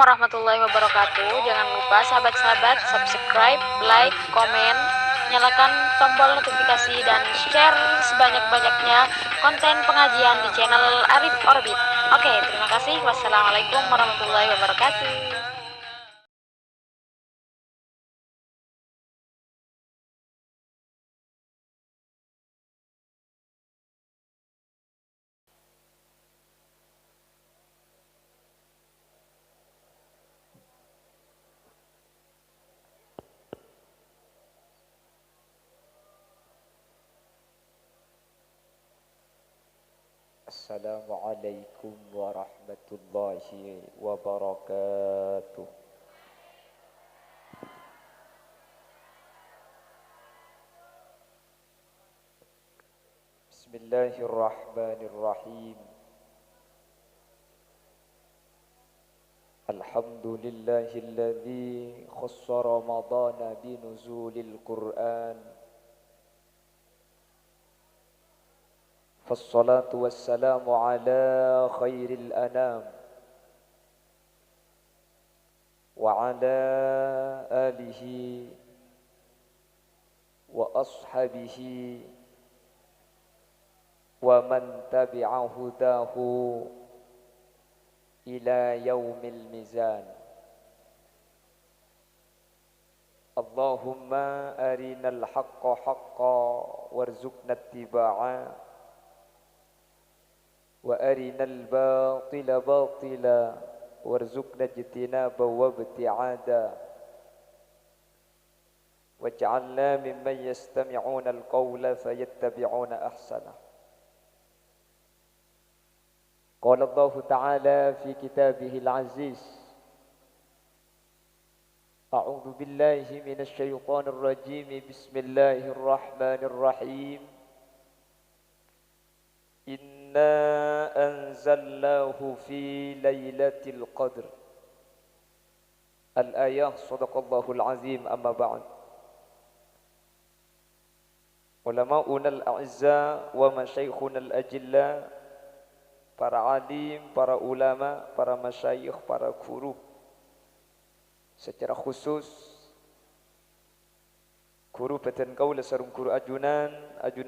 warahmatullahi wabarakatuh. Jangan lupa sahabat-sahabat subscribe, like, komen, nyalakan tombol notifikasi dan share sebanyak-banyaknya konten pengajian di channel Arif Orbit. Oke, terima kasih. Wassalamualaikum warahmatullahi wabarakatuh. Assalamualaikum warahmatullahi wabarakatuh. Bismillahirrahmanirrahim. Alhamdulillahilladzi khassa Ramadana binuzulil Qur'an. Fassalatu wassalamu ala khairil anam wa ala alihi wa ashabihi wa man tabi'a hudahu ila yaumil mizan. Allahumma arinal haqqa haqqa warzuqna ittiba'a wa arinal batila batila warzuqna ijtinaba wa ibti'ada waj'alna mimman yastami'una al-qawla fayattabi'una ahsana. Qala Allah Ta'ala fi kitabihil aziz, A'udzu billahi minasy syaithanir rajim. Bismillahirrahmanirrahim. Inna anzalnahu fi lailatul qadr. Al-ayah. Shadaqallahul azim. Amma ba'd. Ulama'una al-a'izza wa masyaikhuna al-ajilla, para alim, para ulama, para masyayikh, para guru, secara khusus guru beten kaula sareng guru ajunan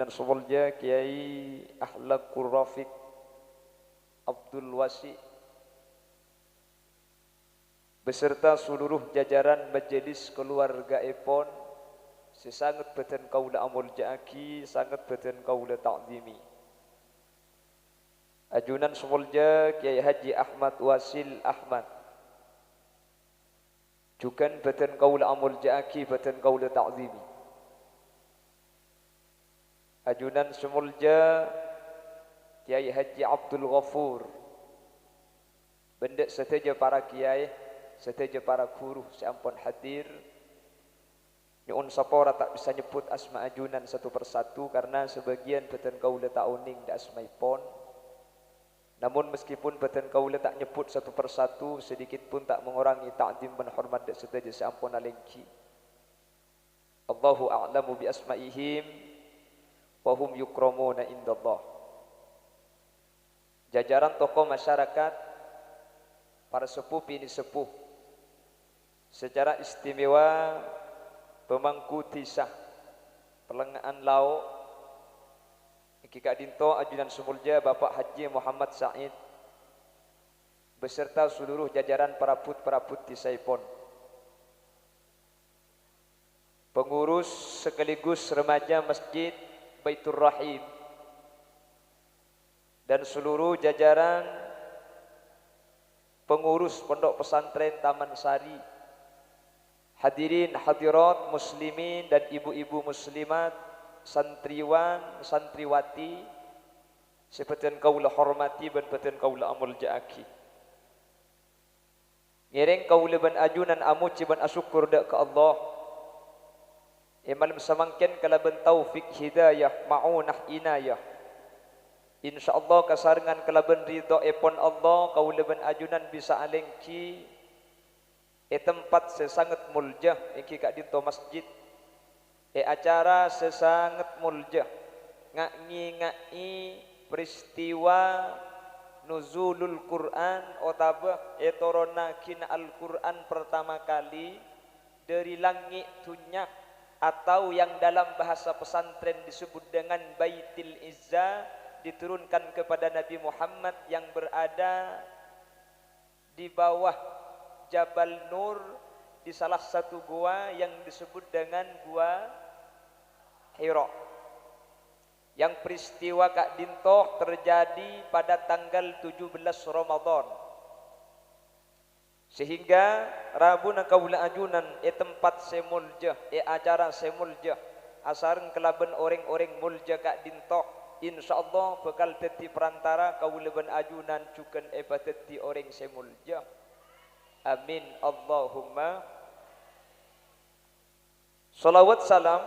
Subolja Kiai Ahlaqur Rafiq Abdul Wasi beserta seluruh jajaran majelis keluarga Epon, sesangat beten kaula amul jaaki, sangat beten kaula ta'zimi. Ajunan Subolja Kiai Haji Ahmad Wasil Ahmad, juga beten kaula amul jaaki, beten kaula ta'zimi. Ajunan Sumulja Kiai Haji Abdul Ghafur, benda seteja para kiai, seteja para guru seampun hadir. Nyuun sapora tak bisa nyebut asma ajunan satu persatu karena sebagian beten kaula tak uning da asmaipon. Namun meskipun beten kaula tak nyebut satu persatu, sedikit pun tak mengurangi ta'zim dan hormat da seteja seampun alengki. Allahu a'lamu bi asmaihim wa hum yukramuna indallah. Jajaran tokoh masyarakat, para sepuh bini sepuh, secara istimewa pemangku tisah Pelengahan Lau, iki Kak Dinto Ajunan Sumulja Bapak Haji Muhammad Said beserta seluruh jajaran perabot tisaipon, pengurus sekaligus remaja Masjid Baitur Rahim, dan seluruh jajaran pengurus Pondok Pesantren Taman Sari, hadirin hadirat muslimin dan ibu-ibu muslimat, santriwan santriwati, seperti kaula hormati dan beten kaula amul jaaki. Ngereng kaula ban ajunan amuci ban asyukur dak ke Allah. Malam samangken kalaban taufik hidayah ma'unah inayah. InsyaAllah kasarengan kalaban ridho epon Allah, kaula ban ajunan bisa alengki tempat sesangat muljah iki Kak Dinto masjid acara sesangat muljah ngai peristiwa nuzulul Quran otabah etoronakin Al-Quran pertama kali dari langit tunyak, atau yang dalam bahasa pesantren disebut dengan Baitil Izzah, diturunkan kepada Nabi Muhammad yang berada di bawah Jabal Nur di salah satu gua yang disebut dengan Gua Hira. Yang peristiwa Kak Dintoh terjadi pada tanggal 17 Ramadan. Sehingga Rabu nakaula ajunan tempat semuljah acara semuljah asareng kelaban orang-orang mulja Kak Dintoh, insyaallah bakal dadi perantara kaula ben ajunan cuken dadi orang semuljah. Amin Allahumma. Salawat salam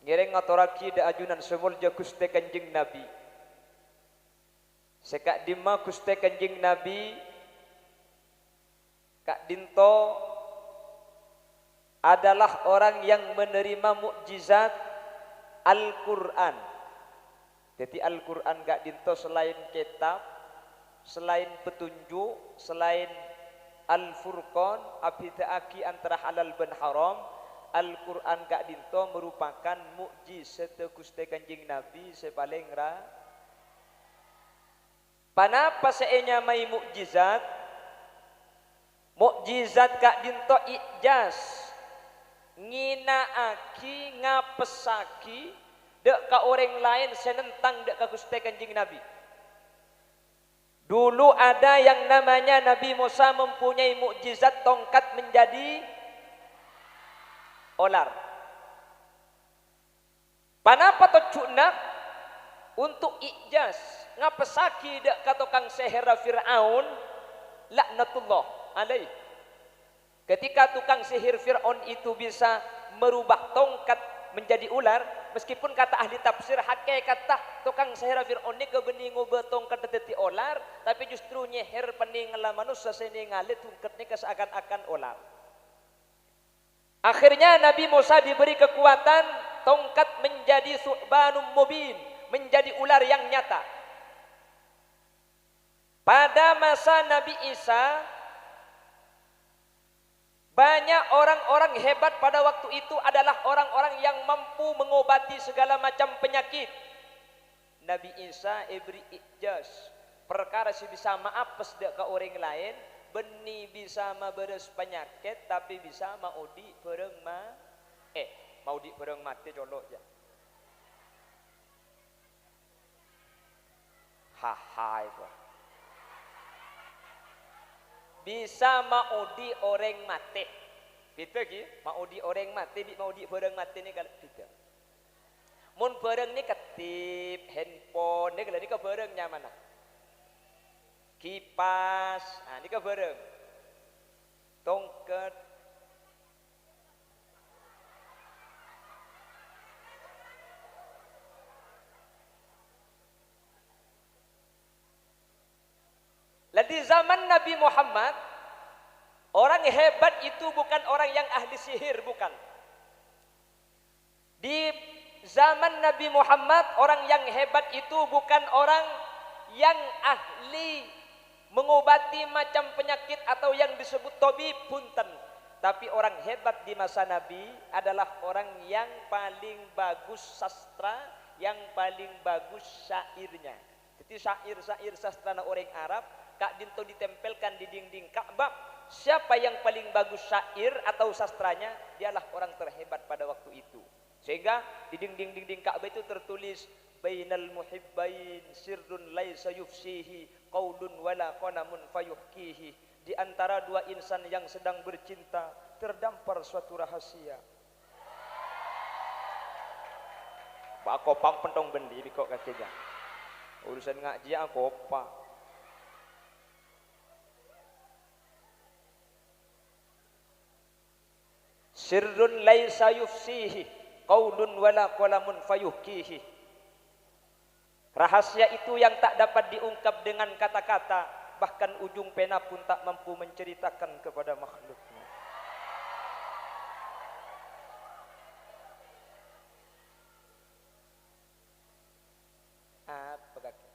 ngiring ngaturaki da ajunan semulja Gusti Kanjeng Nabi. Sekak dima Gusti Kanjeng Nabi Kak Dinto adalah orang yang menerima mukjizat Al-Quran. Jadi Al-Quran Kak Dinto selain kitab, selain petunjuk, selain Al-Furqan, abida'aki antara halal dan haram, Al-Quran Kak Dinto merupakan mukjizat Gusti Kanjeng Nabi sepaling ra. Panapa seenya mai mukjizat? Mukjizat Kak Dinto ijaz nginaaki ngapesaki dek ka orang lain senentang dek ka Gusti Kanjeng Nabi. Dulu ada yang namanya Nabi Musa mempunyai mukjizat tongkat menjadi olar. Panapa tocuna untuk ijaz ngapesaki dek ka tukang seher Firaun laknatullah alaih. Ketika tukang sihir Fir'aun itu bisa merubah tongkat menjadi ular, meskipun kata ahli tafsir hakikat tukang sihir Fir'aun ini kebening ngubah tongkat dadi ular, tapi justru nyeher pening ngala manusia seni ngalit tongkatnya keseakan-akan ular. Akhirnya Nabi Musa diberi kekuatan tongkat menjadi su'banum mubin, menjadi ular yang nyata. Pada masa Nabi Isa banyak orang-orang hebat pada waktu itu adalah orang-orang yang mampu mengobati segala macam penyakit. Nabi Isa beri ijaz perkara si bisa maaf pesdak ke orang lain, beni bisa beres penyakit, tapi bisa maudi bereng maudi bereng mati colok ya. Haha itu. Bisa maudi orang mati. Gitu ki, maudi orang mati, maudi barang mati ni kalau tidak. Mun barang ni ketip, handphone ni kalau ni ke barangnya mana? Kipas, ni ke barang. Tongkat. Di zaman Nabi Muhammad, orang hebat itu bukan orang yang ahli sihir, bukan. Di zaman Nabi Muhammad, orang yang hebat itu bukan orang yang ahli mengobati macam penyakit atau yang disebut tabib, punten. Tapi orang hebat di masa Nabi adalah orang yang paling bagus sastra, yang paling bagus syairnya. Jadi syair-syair sastra orang Arab Kak Dinto ditempelkan di dinding Ka'bah. Siapa yang paling bagus syair atau sastranya, dialah orang terhebat pada waktu itu. Sehingga di dinding Ka'bah itu tertulis bainal muhibbain sirrun laisa yufsihi qaulun wala qanamun fayuhkihi. Di antara dua insan yang sedang bercinta terdampar suatu rahasia. Bako pang pentong bendi kok kakinya. Urusan ngaji aku apa? Sirrun laisa yufsihi qaulun wala qalamun fayuhkihi. Rahasia itu yang tak dapat diungkap dengan kata-kata, bahkan ujung pena pun tak mampu menceritakan kepada makhluknya. Apa kaki?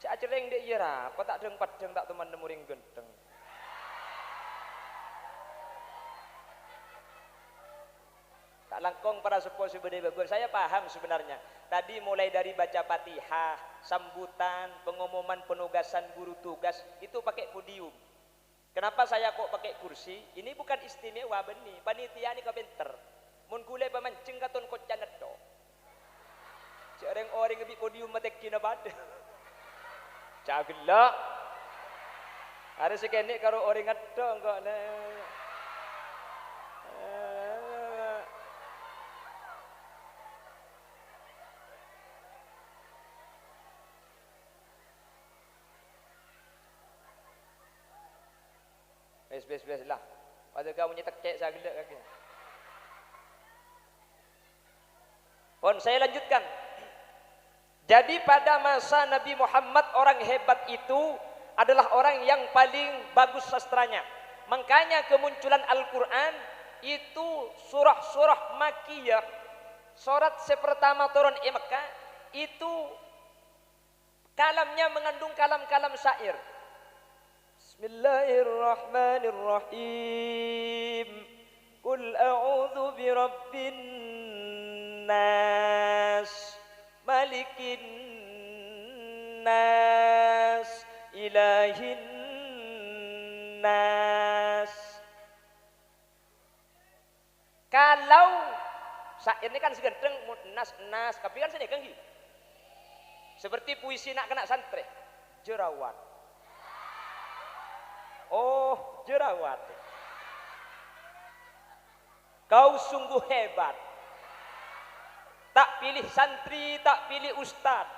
Cak cereng dek ira, kok tak deng padeng tak teman nemuring gendeng. Tak langkong para sepuh sebede bagus. Saya paham sebenarnya. Tadi mulai dari baca Fatihah, sambutan, pengumuman penugasan guru tugas itu pakai podium. Kenapa saya kok pakai kursi? Ini bukan istimewa benih. Panitia ini kepinter. Mun kule pemancing katon kocan edo. Cereng orang ngebi podium matek kina bade. Cagelak. Ada sekene karo orang edo kok ne. Bes lah. Pada kau nyetak cek sagelak kaki. Pon saya lanjutkan. Jadi pada masa Nabi Muhammad orang hebat itu adalah orang yang paling bagus sastranya. Makanya kemunculan Al-Quran itu surah-surah Makkiyah. Surat sepertama turun di Mekah itu kalamnya mengandung kalam-kalam syair. Bismillahirrahmanirrahim. Qul a'udzu birabbin nas, malikin nas, ilahin nas. Kalau syair ini kan segedeng nas, tapi kan sedekeng gitu. Seperti puisi nak kena santri. Jerawat. Oh, jerawat. Kau sungguh hebat. Tak pilih santri, tak pilih ustad.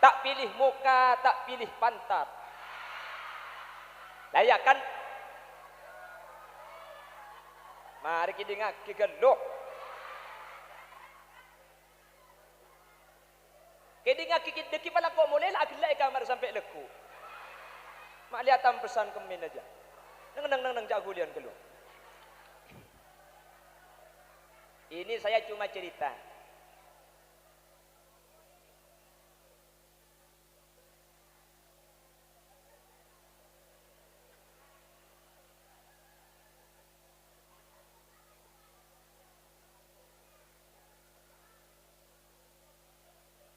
Tak pilih muka, tak pilih pantat. Layak kan? Mari kita dengar kegeluh. Kita dengar deki pala kok mulai lah agelai kamar sampai leku. Mak liatan pesan kemin aja. Neng jagulian keluar. Ini saya cuma cerita.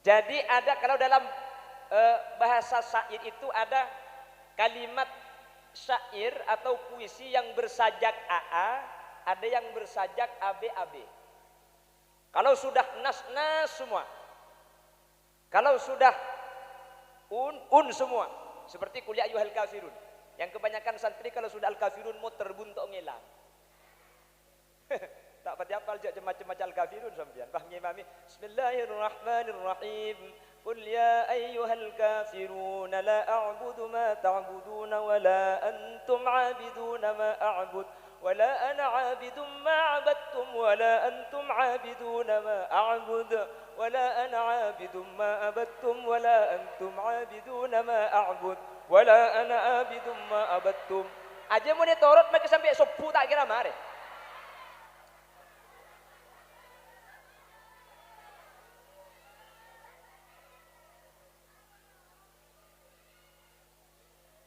Jadi ada kalau dalam bahasa syair itu ada kalimat syair atau puisi yang bersajak AA, ada yang bersajak AB. Kalau sudah nas semua. Kalau sudah semua. Seperti kuliah ayyuhal kafirun. Yang kebanyakan santri kalau sudah al-kafirun mau terbuntuk ngilang. Tak pati apal macam-macam al-kafirun sampean. Bah ngimami Bismillahirrahmanirrahim. Qul ya ayyuhal kafirun la a'budu ma ta'buduna wa la antum 'abiduna ma a'bud wa la ana 'abidun ma 'abadtum wa la antum 'abiduna ma a'bud wa la ana 'abidun ma 'abadtum wa la antum 'abiduna ma a'bud wa la ana 'abidun ma 'abadtum. Aja mun torot make sampai sopu tak kira mare.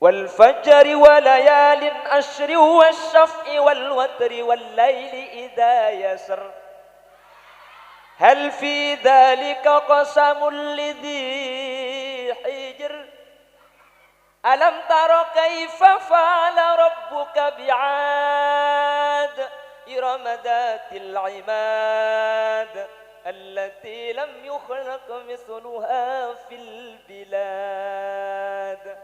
والفجر وليال عشر والشفع والوتر والليل إذا يسر هل في ذلك قسم لذي حجر ألم تر كيف فعل ربك بعاد إرم ذات العماد التي لم يخلق مثلها في البلاد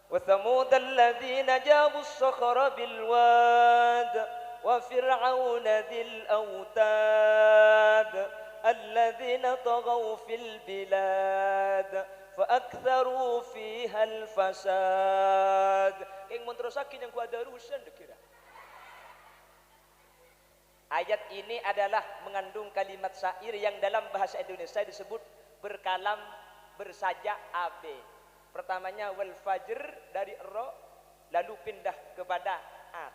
وثمود الذين جابوا الصخر بالواد وفرعون ذي الأوتاد الذين طغوا في البلاد فأكثروا فيها الفساد. Yang menterusakin yang kuada rusan dikira. Ayat ini adalah mengandung kalimat syair yang dalam bahasa Indonesia disebut berkalam bersajak AB. Pertamanya wal fajr dari ro lalu pindah kepada at.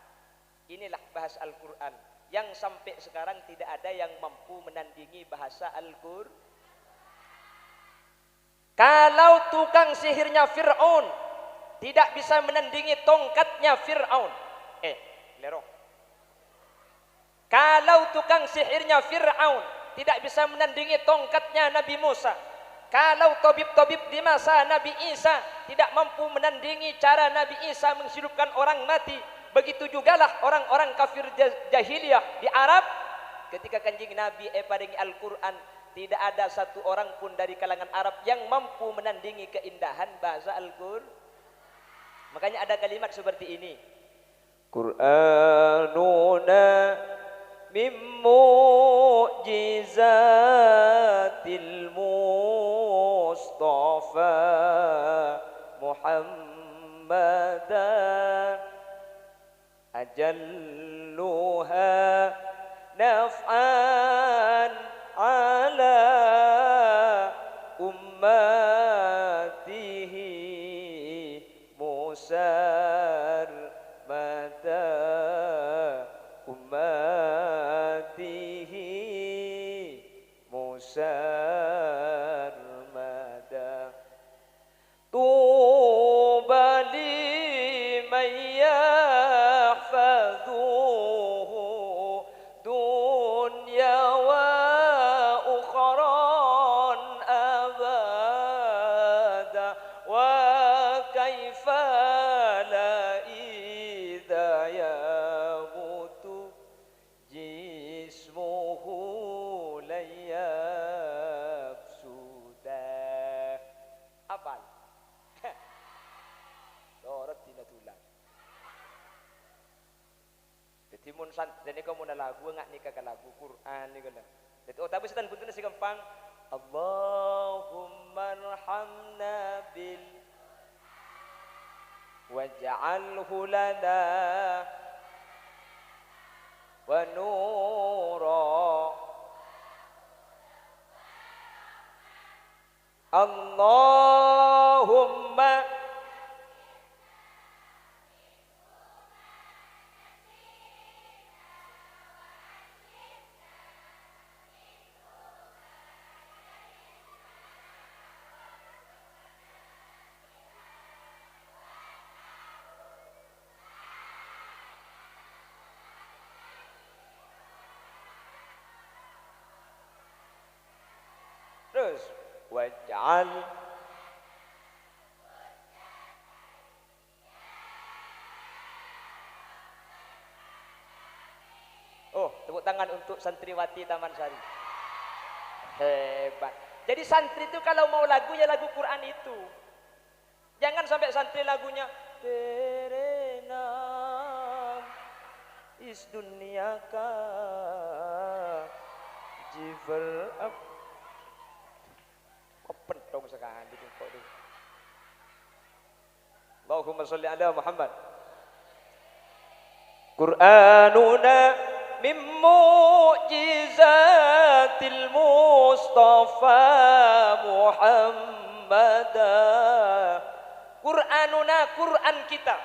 Inilah bahasa Al-Qur'an yang sampai sekarang tidak ada yang mampu menandingi bahasa Al-Qur'an. Kalau tukang sihirnya Fir'aun tidak bisa menandingi tongkatnya Fir'aun. Lero. Kalau tukang sihirnya Fir'aun tidak bisa menandingi tongkatnya Nabi Musa. Kalau tabib-tabib di masa Nabi Isa tidak mampu menandingi cara Nabi Isa menghidupkan orang mati. Begitu jugalah orang-orang kafir jahiliyah di Arab. Ketika kanjeng Nabi paringi Al-Quran, tidak ada satu orang pun dari kalangan Arab yang mampu menandingi keindahan bahasa Al-Quran. Makanya ada kalimat seperti ini. Qur'anuna min mu'jizatil Mustafa Muhammadan ajalluha naf'an ala ummatihi musar mata ummatihi musar mata tuba liman yahfazuhu dunya wa ukhran abada wa kaifa la idha yamutu jismuhu layab sudah apal dorot tina tulang jadi mun dan ikaw muna lagu nga ni ka lagu Quran ni gala jadi tapi setan punten si gampang Allahumma arhamna bil waj'alhu lana wa nura Allahumma terus waj'al tepuk tangan untuk santriwati Taman Sari hebat jadi santri itu kalau mau lagu ya lagu Quran itu jangan sampai santri lagunya terenam is dunia ka jiver up pentong sekali kok tu. Allahumma sholli ala Muhammad. Qur'anuna min mu'jizatil Mustafa Muhammada. Qur'anuna Quran kita.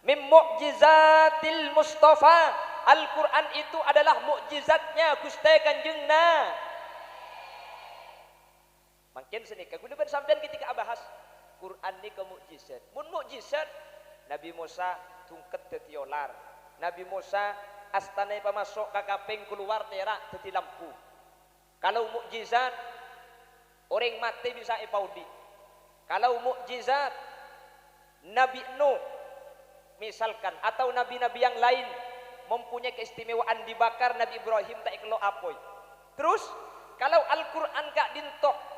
Min mu'jizatil Mustafa. Al-Quran itu adalah mukjizatnya Gusti Kanjengna. Makin seni kegudupan sampean ketika bahas Quran ni ke mukjizat. Mun mukjizat Nabi Musa tungket teti olar. Nabi Musa astana pamasok kakaping keluar terak teti lampu. Kalau mukjizat orang mati bisa ipaudi. Kalau mukjizat Nabi Nuh misalkan atau nabi-nabi yang lain mempunyai keistimewaan dibakar Nabi Ibrahim tak iklo apoi. Terus kalau Al-Quran kak dintoh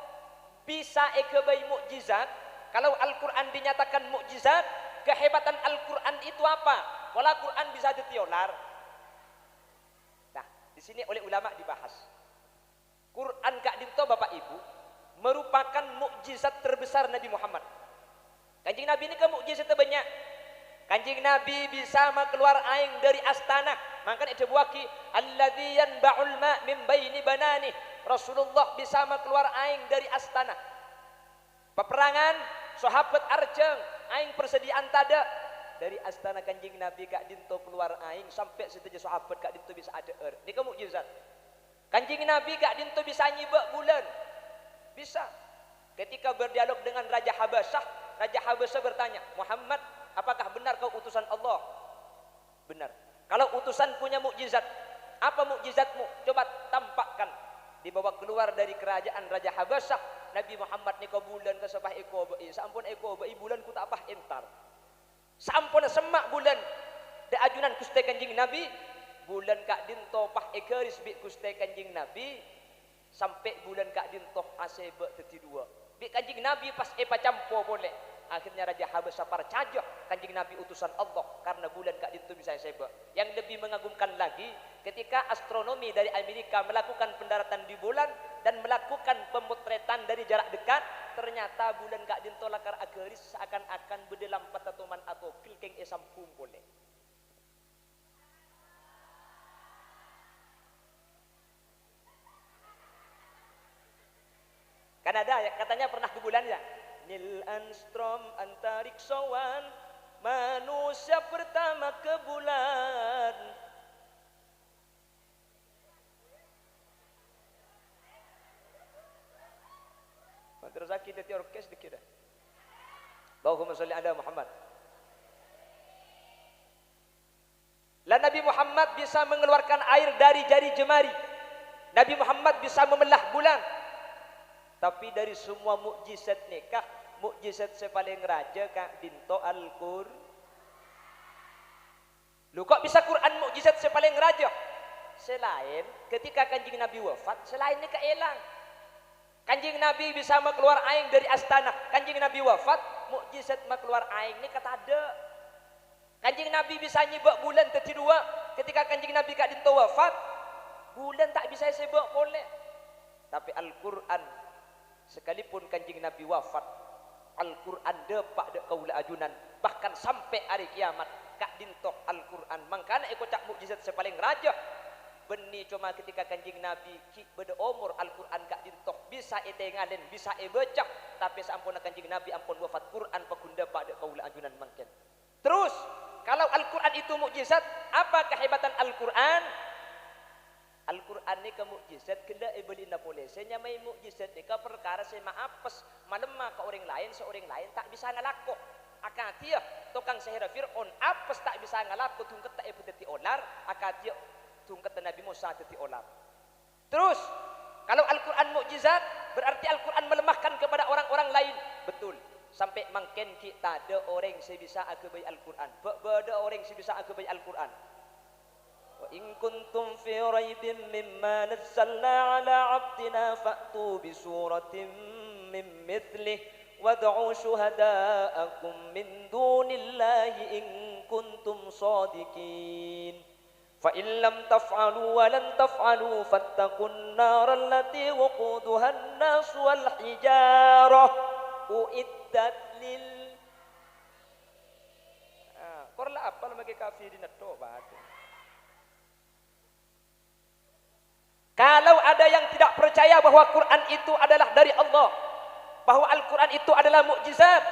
bisa ekebai mukjizat. Kalau Al-Quran dinyatakan mukjizat, kehebatan Al-Quran itu apa? Kalau Al-Quran bisa ditiolar. Nah, di sini oleh ulama dibahas. Quran kak dinto Bapak Ibu merupakan mukjizat terbesar Nabi Muhammad. Kanjeng Nabi ini ke mukjizat banyak. Kanjeng Nabi bisa keluar air dari astana. Maka itu buaki alladzi yanba'ul ma' min baini banani. Rasulullah bisa keluar aing dari astana. Peperangan sahabat arjeng aing persediaan tada dari astana Kanjeng Nabi kak dinto keluar aing sampai setuju sahabat kak dinto bisa ada ini ke mukjizat. Kanjeng Nabi kak dinto bisa nyibak bulan bisa Ketika berdialog dengan Raja Habasyah bertanya, Muhammad, apakah benar kau utusan Allah? Benar. Kalau utusan punya mukjizat, apa mukjizatmu? Coba tampakkan. Dibawa keluar dari kerajaan Raja Habasyah, Nabi Muhammad ni kau bulan ke sepah eko bai, sampun eko bai bulan ku tak apah entar. Sampun semak bulan de ajunan kuste kanjing Nabi, bulan kak dinto pah ekeris bi kuste kanjing Nabi, sampai bulan kak dinto asebe teti dua. Bi kanjing Nabi pas epa campo boleh. Akhirnya Raja Habasyah percaya kanjing Nabi utusan Allah karena bulan kak dinto bisa sebe. Yang lebih mengagumkan lagi, ketika astronomi dari Amerika melakukan pendaratan di bulan dan melakukan pemotretan dari jarak dekat, ternyata bulan kak dinto lakar ageris seakan-akan bedelam patatoman atau kilkeng esampung boleh. Kan ada ya, katanya pernah ke bulan ya. Neil Armstrong antariksawan, manusia pertama ke bulan. Madrasah kita orkes dikira. Allahumma sholli ala Muhammad. Lah Nabi Muhammad bisa mengeluarkan air dari jari jemari. Nabi Muhammad bisa membelah bulan. Tapi dari semua mukjizat nikah, mukjizat sepaling raja kak dinto Al-Qur. Lu kok bisa Quran mukjizat sepaling raja? Selain ketika kanjing Nabi wafat, selain ini keelang. Kanjing Nabi bisa mengeluar aing dari astana. Kanjing Nabi wafat, mukjizat mengeluar aing ini kata ada. Kanjing Nabi bisa nyibak bulan teti dua. Ketika kanjing Nabi kak dinto wafat, bulan tak bisa sebak boleh. Tapi Al-Quran sekalipun kanjing Nabi wafat, Al-Quran depak de kaula ajunan bahkan sampai hari kiamat kak dintok Al-Quran. Mangkana eko cak mukjizat sepaling raja beni cuma ketika kanjing Nabi ki beda umur Al-Quran kak dintok bisa ngalen bisa baca, tapi sampun kanjing Nabi ampun wafat Quran pakunda pak de kaula ajunan mangken. Terus kalau Al-Quran itu mukjizat, apa kehebatan Al-Quran? Al-Quran ni ke mukjizat kena ibeli napoleh. Saya nyamai mukjizat ni ke perkara saya maapes malemah ke orang lain, seorang lain tak bisa ngalako. Akatia tukang sihir Fir'aun apes tak bisa ngalako tungket tak eputeti olar, akatia tungket Nabi Musa teti olar. Terus kalau Al-Quran mukjizat berarti Al-Quran melemahkan kepada orang-orang lain. Betul. Sampai mangken kita ada orang yang bisa agabai Al-Quran. Beda orang yang bisa agabai Al-Quran. Wa in kuntum fi raibin mimma nazzalna ala 'abdina fa'tu bi suratin min mithlih wad'u syuhada'akum min dunillahi in kuntum shadiqin. Fa in lam taf'alu wa lan taf'alu fattaqun nar allati waquduha an-nas wal hijarah uiddat lil korla apa lagi kafirin atau bahasa. Kalau ada yang tidak percaya bahwa Quran itu adalah dari Allah, bahwa Al-Quran itu adalah mukjizat,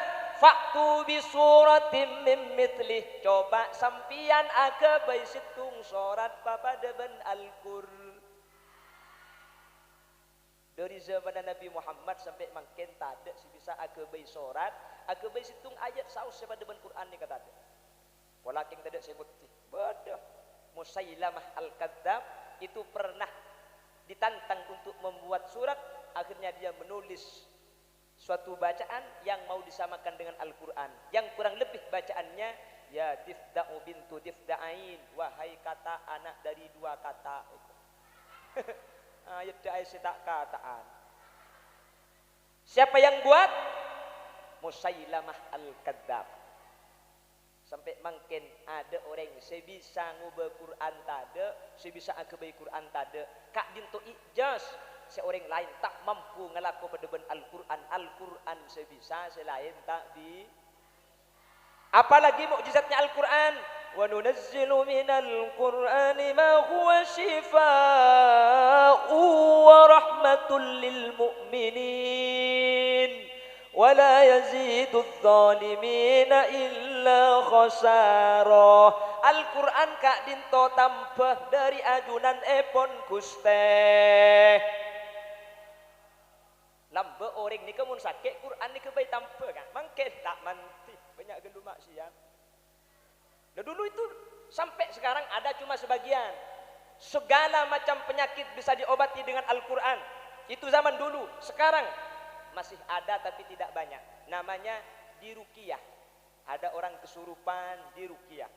fa'tu bi suratin min mithlih. Coba sampian aga bai situng surat papadeban Al-Qur'an. Dari zaman Nabi Muhammad sampai mangken tade si bisa aga bai surat, aga bai situng ayat saus papadeban Quran ni kata ada. Walakin tade sebut bodoh. Musailamah Al-Kadzdzab itu pernah ditantang untuk membuat surat, akhirnya dia menulis suatu bacaan yang mau disamakan dengan Al-Quran, yang kurang lebih bacaannya ya difda'u bintu difda'ain, wahai kata anak dari dua kata. Ayat da'ai setak kataan. Siapa yang buat? Musailamah Al-Kadzdzab. Sampai mungkin ada orang sebisa ngubah Quran tade, sebisa agabai Quran tade, kak dinto ijaz seorang lain tak mampu ngelaku pedeban Al-Quran. Al-Quran sebisa selain tak bi. Apalagi mukjizatnya Al-Quran. Wa nunazzilu minal Qur'ani ma huwa shifaa'u wa rahmatul lil mu'minin. Wala yazidudz zalimina illa khasara. Al-Quran kak dinto tambah dari ajunan epon Guste. Lambe orang ni kemun sakit Quran ni kebaik tanpa kan. Mungkin tak manti banyak gelu maksiat. Nah dulu itu sampai sekarang ada cuma sebagian. Segala macam penyakit bisa diobati dengan Al-Quran. Itu zaman dulu. Sekarang masih ada tapi tidak banyak. Namanya diruqyah. Ada orang kesurupan diruqyah.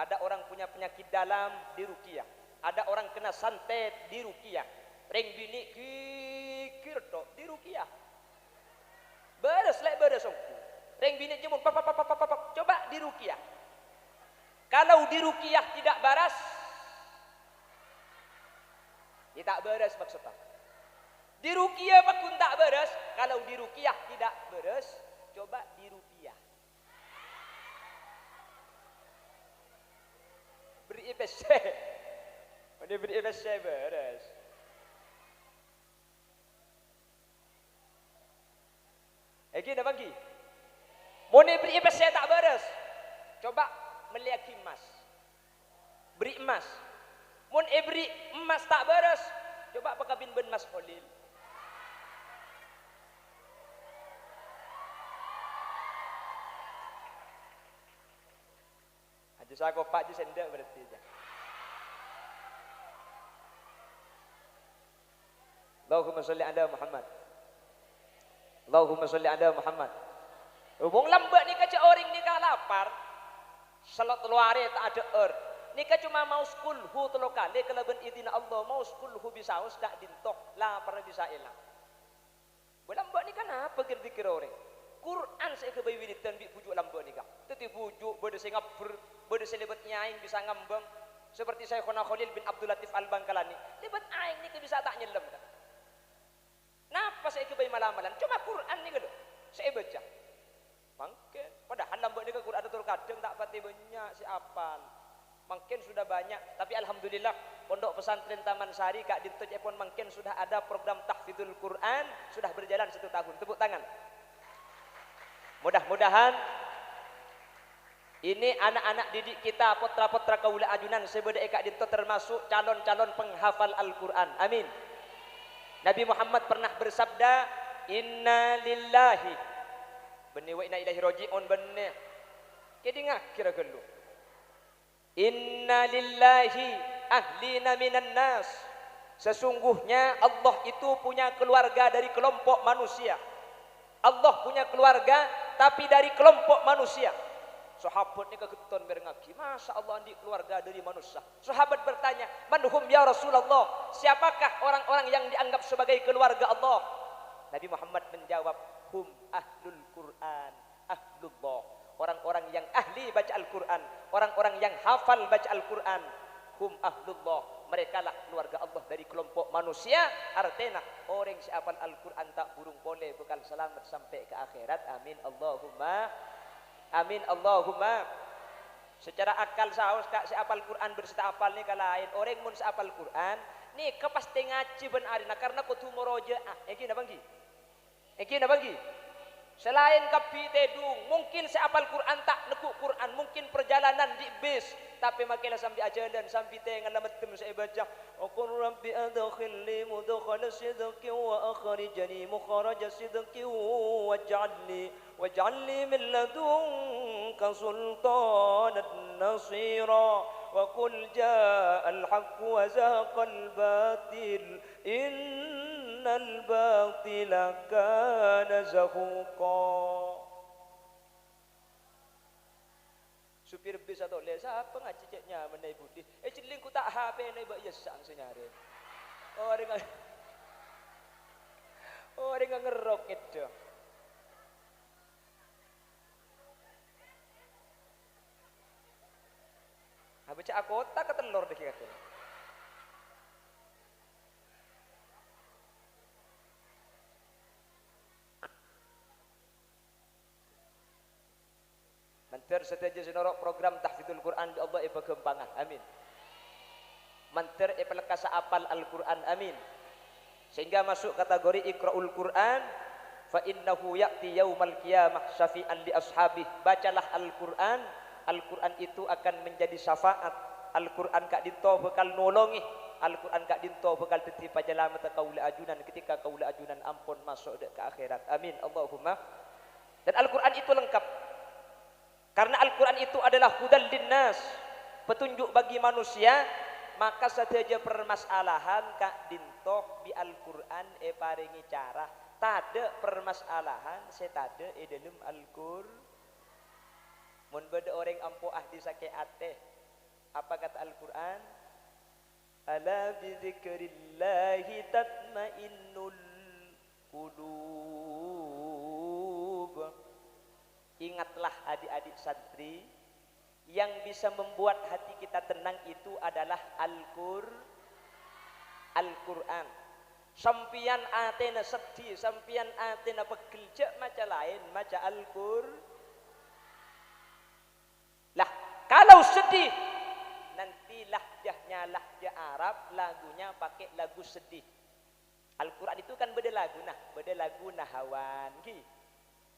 Ada orang punya penyakit dalam diruqyah. Ada orang kena santet diruqyah. Ring bini kikir tok diruqyah. Beres lek beres ongku. Ring bini jemun coba diruqyah. Kalau diruqyah tidak baras, dia tak beres maksudnya. Diruqyah pakun tak beres, kalau diruqyah tidak beres, coba diruqyah. Beri IPC. Dia beri IPC beres. Lagi dah bagi. Mau beri IPC tak beres, coba melihat emas. Beri emas. Mun beri emas tak beres, coba pakabin ben Mas Khalil. Aja saya kopak je sendak berarti aja. Allahumma sholli ala Muhammad. Allahumma sholli ala Muhammad. Wong lambat ni kaca orang ni kah lapar. Salat luare tak ada Nika cuma mau sekulhu telo kali kelaban idina Allah mau sekulhu bisa us tak dintok lapar bisa elang. Lambat ni kan apa kira-kira orang. Quran saya kebayi wiritan bi pujuk lambat ni kah. Teti pujuk bode saya ngapur bode saya lebat nyaing bisa ngambang seperti saya Khona Khalil bin Abdul Latif Al-Bangkalani. Lebat aing ni bisa tak nyelam kah. Napa saya kebayi malam-malam? Cuma Quran ni kan saya baca. Mungkin padahal lambat ni Quran ada kadang tak pati banyak si apal. Mungkin sudah banyak tapi alhamdulillah Pondok Pesantren Taman Sari Kak Dinto Cepon mungkin sudah ada program tahfidzul Quran sudah berjalan 1 tahun. Tepuk tangan. Mudah-mudahan ini anak-anak didik kita putra-putra kaula ajunan sebeda Kak Dinto termasuk calon-calon penghafal Al-Quran. Amin. Nabi Muhammad pernah bersabda, "Inna lillahi benih wa inna ilaihi raji'un benih." Kedi ngakira gelu. Inna lillahi ahlina minan nas. Sesungguhnya Allah itu punya keluarga dari kelompok manusia. Allah punya keluarga tapi dari kelompok manusia. Sahabat ni kegeton berengaki. Masya Allah di keluarga dari manusia. Sahabat bertanya, "Man hum ya Rasulullah?" Siapakah orang-orang yang dianggap sebagai keluarga Allah? Nabi Muhammad menjawab, "Hum ahlul Quran, ahlullah." Orang-orang yang ahli baca Al-Quran, orang-orang yang hafal baca Al-Quran, hum ahlullah, mereka lah keluarga Allah dari kelompok manusia. Artinya orang si hafal Al-Quran tak burung boleh bekal selamat sampai ke akhirat. Amin Allahumma, amin Allahumma. Secara akal saus kak si hafal Quran berserta hafal ni kalain orang mun si hafal Quran ni kepasti ngaji ben arina karena kutu murojaah. Eki na banggi, eki na banggi. Selain kapi tedung, mungkin saya apal Quran tak nekuk Quran, mungkin perjalanan di bis, tapi makilah sambil ajalan sambil tengah lamatem saya baca. Qul rabbi adkhilni mudkhala sidqi wa akhrijni mukhraja sidqi waj'alni min ladunka sultanan nasira. Wa qul ja'al haqq wa zahaqal batil innal batila kana zahuqa. Supir bis atau les apa ngaji ceknya menai budi. Ciling ku tak HP nai bak yesang senyare. Orang ngerok itu. Baca akota ke telur deh kata. Manter setuju senorok program tahfidzul Quran di Allah ipa kembangan. Amin. Manter ipa lekasa apal Al-Quran. Amin. Sehingga masuk kategori ikra'ul Quran fa innahu ya'ti yaumal qiyamah syafi'an li ashabih. Bacalah Al-Quran. Al-Quran itu akan menjadi syafaat Al-Quran kak dinto bekal nolongi, Al-Quran kak dinto bekal tetipa jalamat kaula ajunan ketika kaula ajunan ampun masuk ke akhirat. Amin Allahumma. Dan Al-Quran itu lengkap. Karena Al-Quran itu adalah hudal linnas, petunjuk bagi manusia, maka saja permasalahan kak dintoh bi Al-Quran paringi cara. Tada permasalahan setada dalam Al-Quran. Mun beda orang ampo ahdi sake ate. Apa kata Al-Quran? Ala bi dzikrillahi tatmainnul qulub. Ingatlah adik-adik santri, yang bisa membuat hati kita tenang itu adalah Al-Quran. Sampian atena sedih, sampian atena pegel, jak maca lain, maca Al-Quran. Lah, kalau sedih, nanti lahjahnya lahjah Arab, lagunya pakai lagu sedih. Al-Quran itu kan beda lagu, beda lagu nahawan.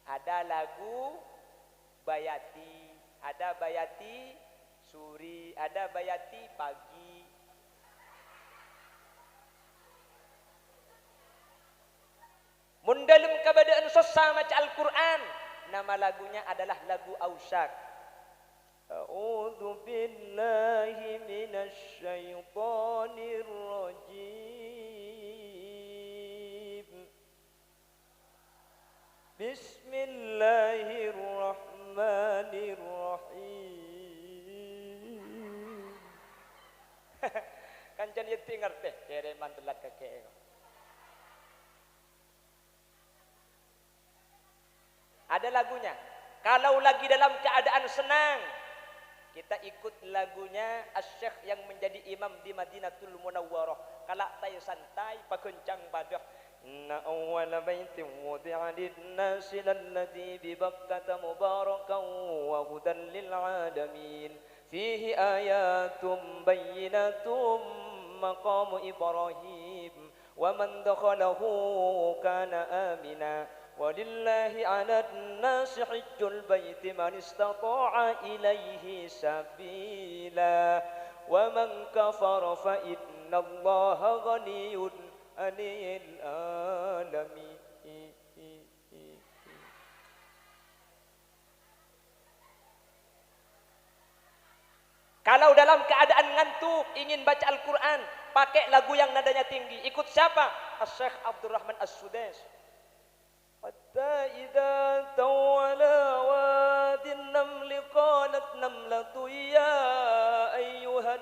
Ada lagu bayati, ada bayati suri, ada bayati pagi. Mun dalam keadaan susah maca Al-Quran, nama lagunya adalah lagu Ausak. A'udzu billahi minasy syaithanir rajim. Bismillahirrahmanirrahim. Kancan yeti ngerti kere mantelat kakek. Ada lagunya. Kalau lagi dalam keadaan senang, kita ikut lagunya Asy-Syaikh yang menjadi imam di Madinatul Munawwarah. Kalau tay santai pakencang badah. Inna awwala baitin wudi'a lin-nasi lalladzi bi Bakkah mubarakan wa hudan lil 'alamin. Fihi ayatum bayyinatum maqamu Ibrahim wa man dakhalahu kana amina. Walillahi 'alan nasi hajjul baiti man istata'a ilaihi sabila wa man kafara fa innallaha ghaniyyun 'anil 'alamin. Kalau dalam keadaan ngantuk ingin baca Al-Quran, pakai lagu yang nadanya tinggi. Ikut siapa? Asy-Syaikh Abdurrahman As-Sudais. Hatta idza tawala wadin naml qalat namlatu ya ayyuhan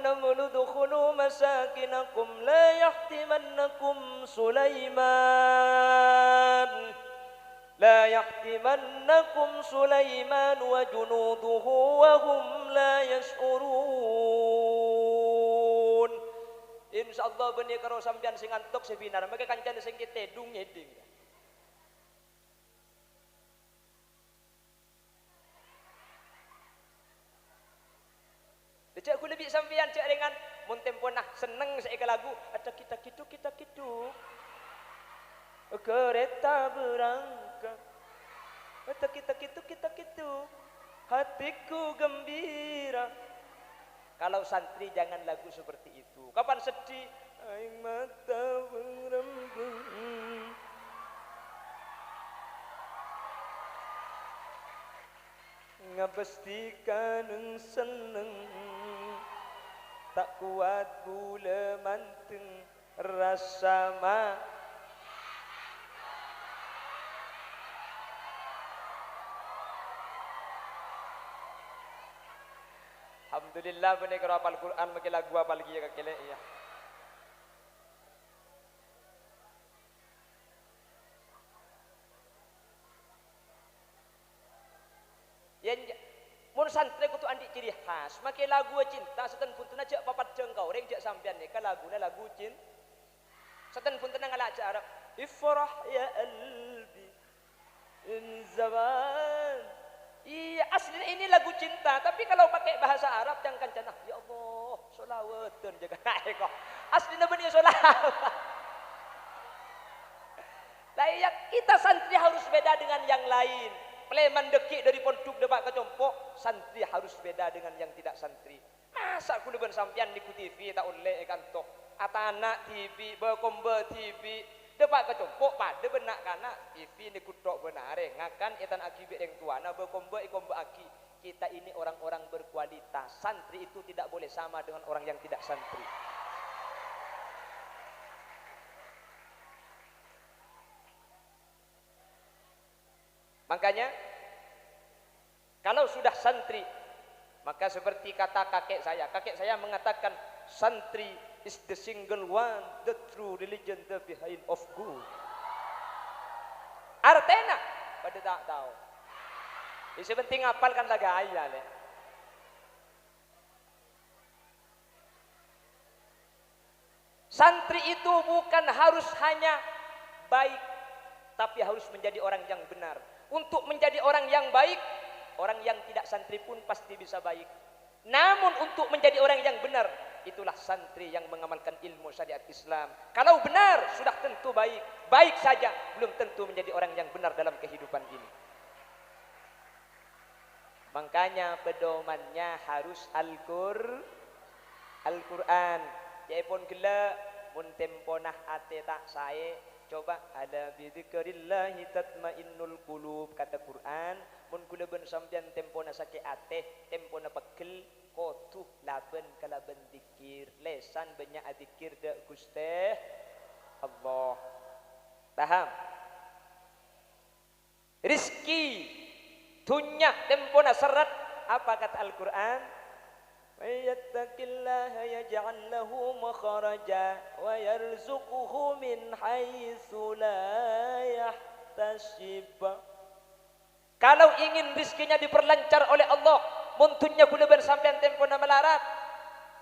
naml udkhulu masakinakum la yahtimannakum Sulaiman wa junuduhu wa hum la yash'urun. Insyaallah benih karo sampean sing antuk sebinar, maka kancan sing kitedung ngeding. Dicek ku lebih sampean cek dengan mun tempo nah seneng saiki lagu ada kita kitu. Kereta berangkat. Ada kita kitu. Hatiku gembira. Kalau santri jangan lagu seperti itu. Kapan sedih? Aing mata berembun. Ngabestikan seneng. Tak kuat gula manteng rasa ma. Alhamdulillah benih karo hafal Quran make lagu apa lagi ya kakele ya. Yen mun santri kudu andi ciri khas, make lagu cinta seten punten aja papat jengkau reng jak sampean nek laguna lagu cinta. Seten punten ngalak Arab. Ifrah ya qalbi in zaman. Iya aslinya ini lagu cinta, tapi kalau pakai bahasa Arab yang kancana, ya Allah, sholawatun jaga kok. Aslinya benih sholawat. Lah ya kita santri harus beda dengan yang lain. Pleman dekik dari pondok debat kecompok, santri harus beda dengan yang tidak santri. Masa aku leban sampian di TV tak oleh kan toh. Atana TV, berkombe TV, debat kecompok pada benak kana TV ni kutok benare ngakan etan akibat yang tuana berkombe ikombe aki. Kita ini orang-orang berkualitas. Santri itu tidak boleh sama dengan orang yang tidak santri. Makanya kalau sudah santri, maka seperti kata kakek saya mengatakan santri is the single one, the true religion, the behind of good. Artena pada tak tahu. Ini penting hafalkan lagu ayat le. Santri itu bukan harus hanya baik, tapi harus menjadi orang yang benar. Untuk menjadi orang yang baik, orang yang tidak santri pun pasti bisa baik. Namun untuk menjadi orang yang benar, itulah santri yang mengamalkan ilmu syariat Islam. Kalau benar, sudah tentu baik. Baik saja, belum tentu menjadi orang yang benar dalam kehidupan ini. Makanya pedomannya harus Al-Quran. Jaipun gila, mun temponah ate tak sae. Coba ada bidzikrillahi tatmainnul qulub kata Quran. Mun kula ben sampean tempona sake ate, tempona pegel kotuh laben kalaben zikir. Lesan banyak zikir dak Gusti Allah. Paham? Rizki dunya tempona serat apa kata Al-Quran? Wayattaqillaha yaj'al lahu makharaja wa yarzuquhu min haitsu la yahtasib. Kalau ingin rizkinya diperlancar oleh Allah, muntunnya kula bersampean tempona melarat,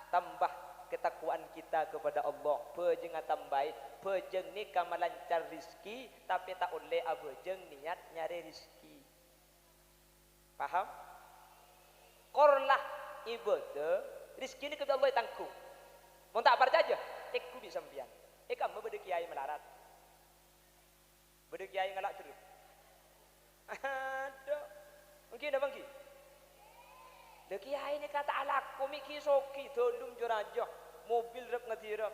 tambah ketakwaan kita kepada Allah. Pejeng tambai, pejeng ni ka melancar rizki, tapi tak oleh abejeng niat nyari rizki. Paham? Korlah ibadah rizki ni kepada Allah tangku. Mau tak percaya? Teku bisa sampean. Kamu beda kiai melarat. Beda kiai ngalak terus. Ada. Mungkin ada bangki. De kiai ni kata alaku miki soki dolum juraja. Mobil rep ngadira.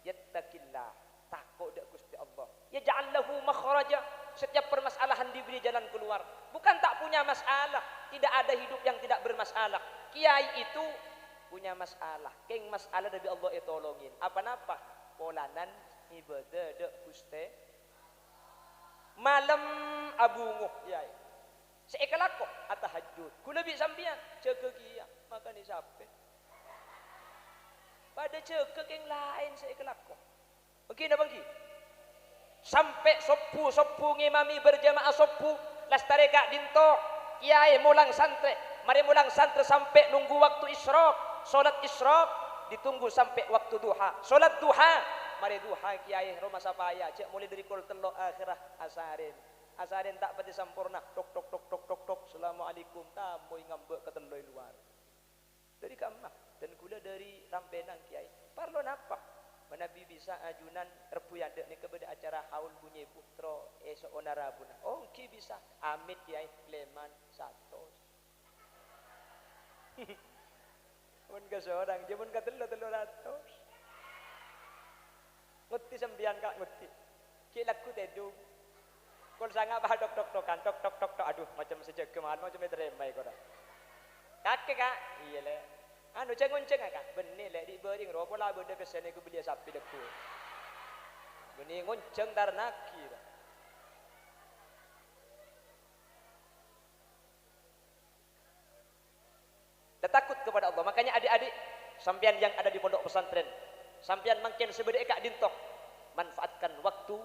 Yattaqillah. Takut dak Gusti Allah. Ya ja'allahu makhraja. Setiap permasalahan diberi jalan keluar. Bukan tak punya masalah. Tidak ada hidup yang tidak bermasalah. Kiai itu punya masalah. Keng masalah dari Allah itu tolongin. Apa-apa? Polanan ibadah dek Gusti. Malam abunguh kiai. Seekalako atahajud. Kula bi sampean jaga kiai. Maka ni sampai. Pada jaga keng lain seekalako. Okey dah bangki. Sampai sopu ngimami berjamaah sopu lastare kak dinto kiai mulang santri. Mari mulang santri sampai nunggu waktu isyraq. Solat isyraq ditunggu sampai waktu duha. Solat duha, mari duha kiai rumah sapaya. Cek mulai dari kul telok akhirah asarin. Asarin tak pati sampurna. Tok tok tok tok tok tok. Assalamualaikum. Tamu ngambek ke teloi luar. Dari kamah dan gula dari rampenan kiai. Parlo napa? Nabi bisa ajunan rebu yadek ni kepada acara haul bunyi putro esok onara buna. Oh ki bisa amit kiai Kleman 100. Mun ka seorang dia mun ka 300. Nguti sembian kak nguti. Ki laku tedu. Kon sanga bah tok tok tokan tok tok tok tok aduh macam sejak kemahan macam teremai kora. Kakek kak iya le. Anu ceng-ceng kak benih le di bering ropo lah benda kesene ku beli sapi deku. Benih ngonceng tarnaki. Takut kepada Allah. Makanya adik-adik sampean yang ada di pondok pesantren, sampean makin sebede kak dintok, manfaatkan waktu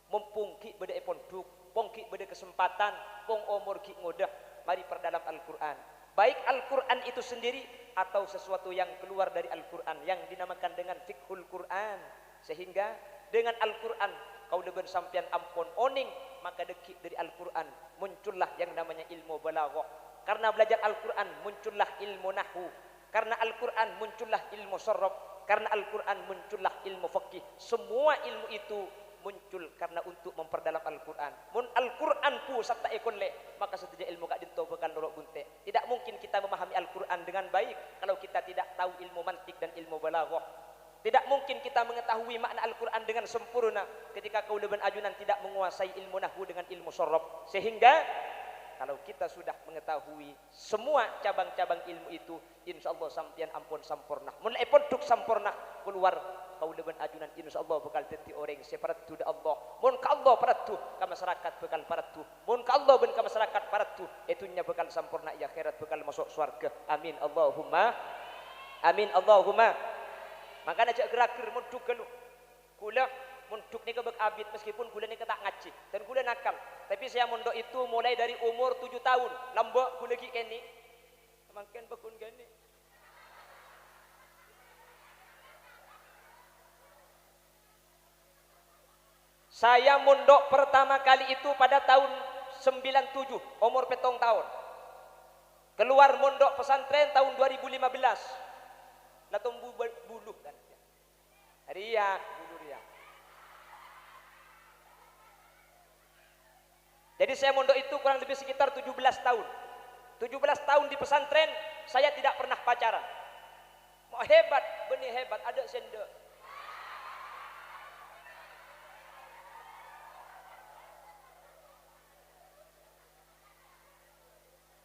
mumpung ki bede pondok, pong ki bede kesempatan, pong umur ki mudah. Mari perdalam Al-Qur'an. Baik Al-Quran itu sendiri atau sesuatu yang keluar dari Al-Quran yang dinamakan dengan fiqhul Quran. Sehingga dengan Al-Quran kau dengan sampian ampun oning, maka dekik dari Al-Quran muncullah yang namanya ilmu balaghah. Karena belajar Al-Quran muncullah ilmu nahwu. Karena Al-Quran muncullah ilmu sarraf. Karena Al-Quran muncullah ilmu fikih. Semua ilmu itu muncul karena untuk memperdalam Al-Quran. Mun Al-Quran pu satta ekon le, maka setiap ilmu kak dinto bakal lorok bunte. Tidak mungkin kita memahami Al-Quran dengan baik kalau kita tidak tahu ilmu mantik dan ilmu balaghah. Tidak mungkin kita mengetahui makna Al-Quran dengan sempurna ketika Qaul bin Ajunan tidak menguasai ilmu nahwu dengan ilmu sorof. Sehingga kalau kita sudah mengetahui semua cabang-cabang ilmu itu, insya Allah sampian ampun sampurna. Mulai pondok sampurna keluar Qaul bin Ajunan, insya Allah bakal jadi orang separatu da Allah. Mun ka Allah paratu ka masyarakat bakal paratu. Mun ka Allah ben ka masyarakat paratu, itunya bakal sampurna ya akhirat bakal masuk surga. Amin Allahumma. Amin Allahumma. Makanya ajak gerak-gerak munduk gelu. Kula munduk ni kebek abid meskipun kula ni tak ngaji dan kula nakal. Tapi saya mondok itu mulai dari umur 7 tahun. Lambok kula lagi keni. Makin bekun keni. Saya mondok pertama kali itu pada tahun 97, umur 7 tahun. Keluar mondok pesantren tahun 2015. Lah tumbuh buluh kan. Riak, bulu riak. Jadi saya mondok itu kurang lebih sekitar 17 tahun. 17 tahun di pesantren, saya tidak pernah pacaran. Mau hebat, benih hebat, ada sendok.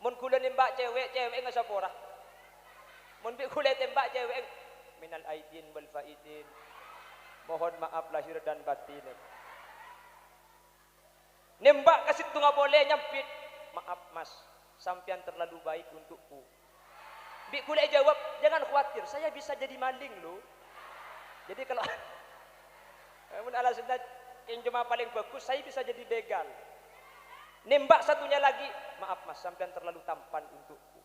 Mun kula nembak cewek enggak sapora. Mun bi kula tembak cewek minal aidin wal faidin. Mohon maaf lahir dan batin. Nembak ke situ enggak boleh nyampit. Maaf Mas, sampean terlalu baik untukku. Bi kula jawab, jangan khawatir, saya bisa jadi maling loh. Jadi kalau mun ala sunnah yang cuma paling bagus, saya bisa jadi begal. Nembak satunya lagi, maaf Mas, sampean terlalu tampan untukku.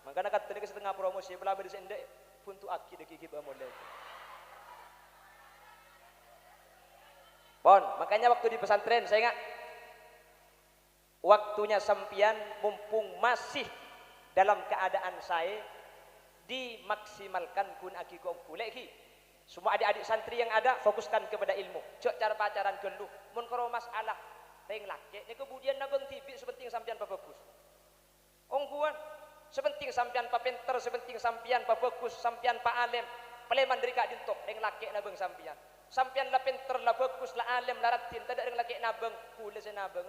Makanya kata tadi setengah promosi pelabur sendek untuk aki deki kita mulai. Bon, makanya waktu di pesantren saya ingat waktunya sampian mumpung masih dalam keadaan saya dimaksimalkan kun aki kulehi. Semua adik-adik santri yang ada fokuskan kepada ilmu. Cok cara pacaran geluh, mun karo masalah teng laki, ni kemudian nabeng TV sepenting sampian bagus. Ongguan sepenting sampian pa pinter, sepenting sampian pa bagus, sampian pa alim. Paleman dari kak dintok, teng laki nabeng sampian. Sampian la pinter, la bagus, la alim, la ratin, tidak ada laki nabeng, kula sa nabeng.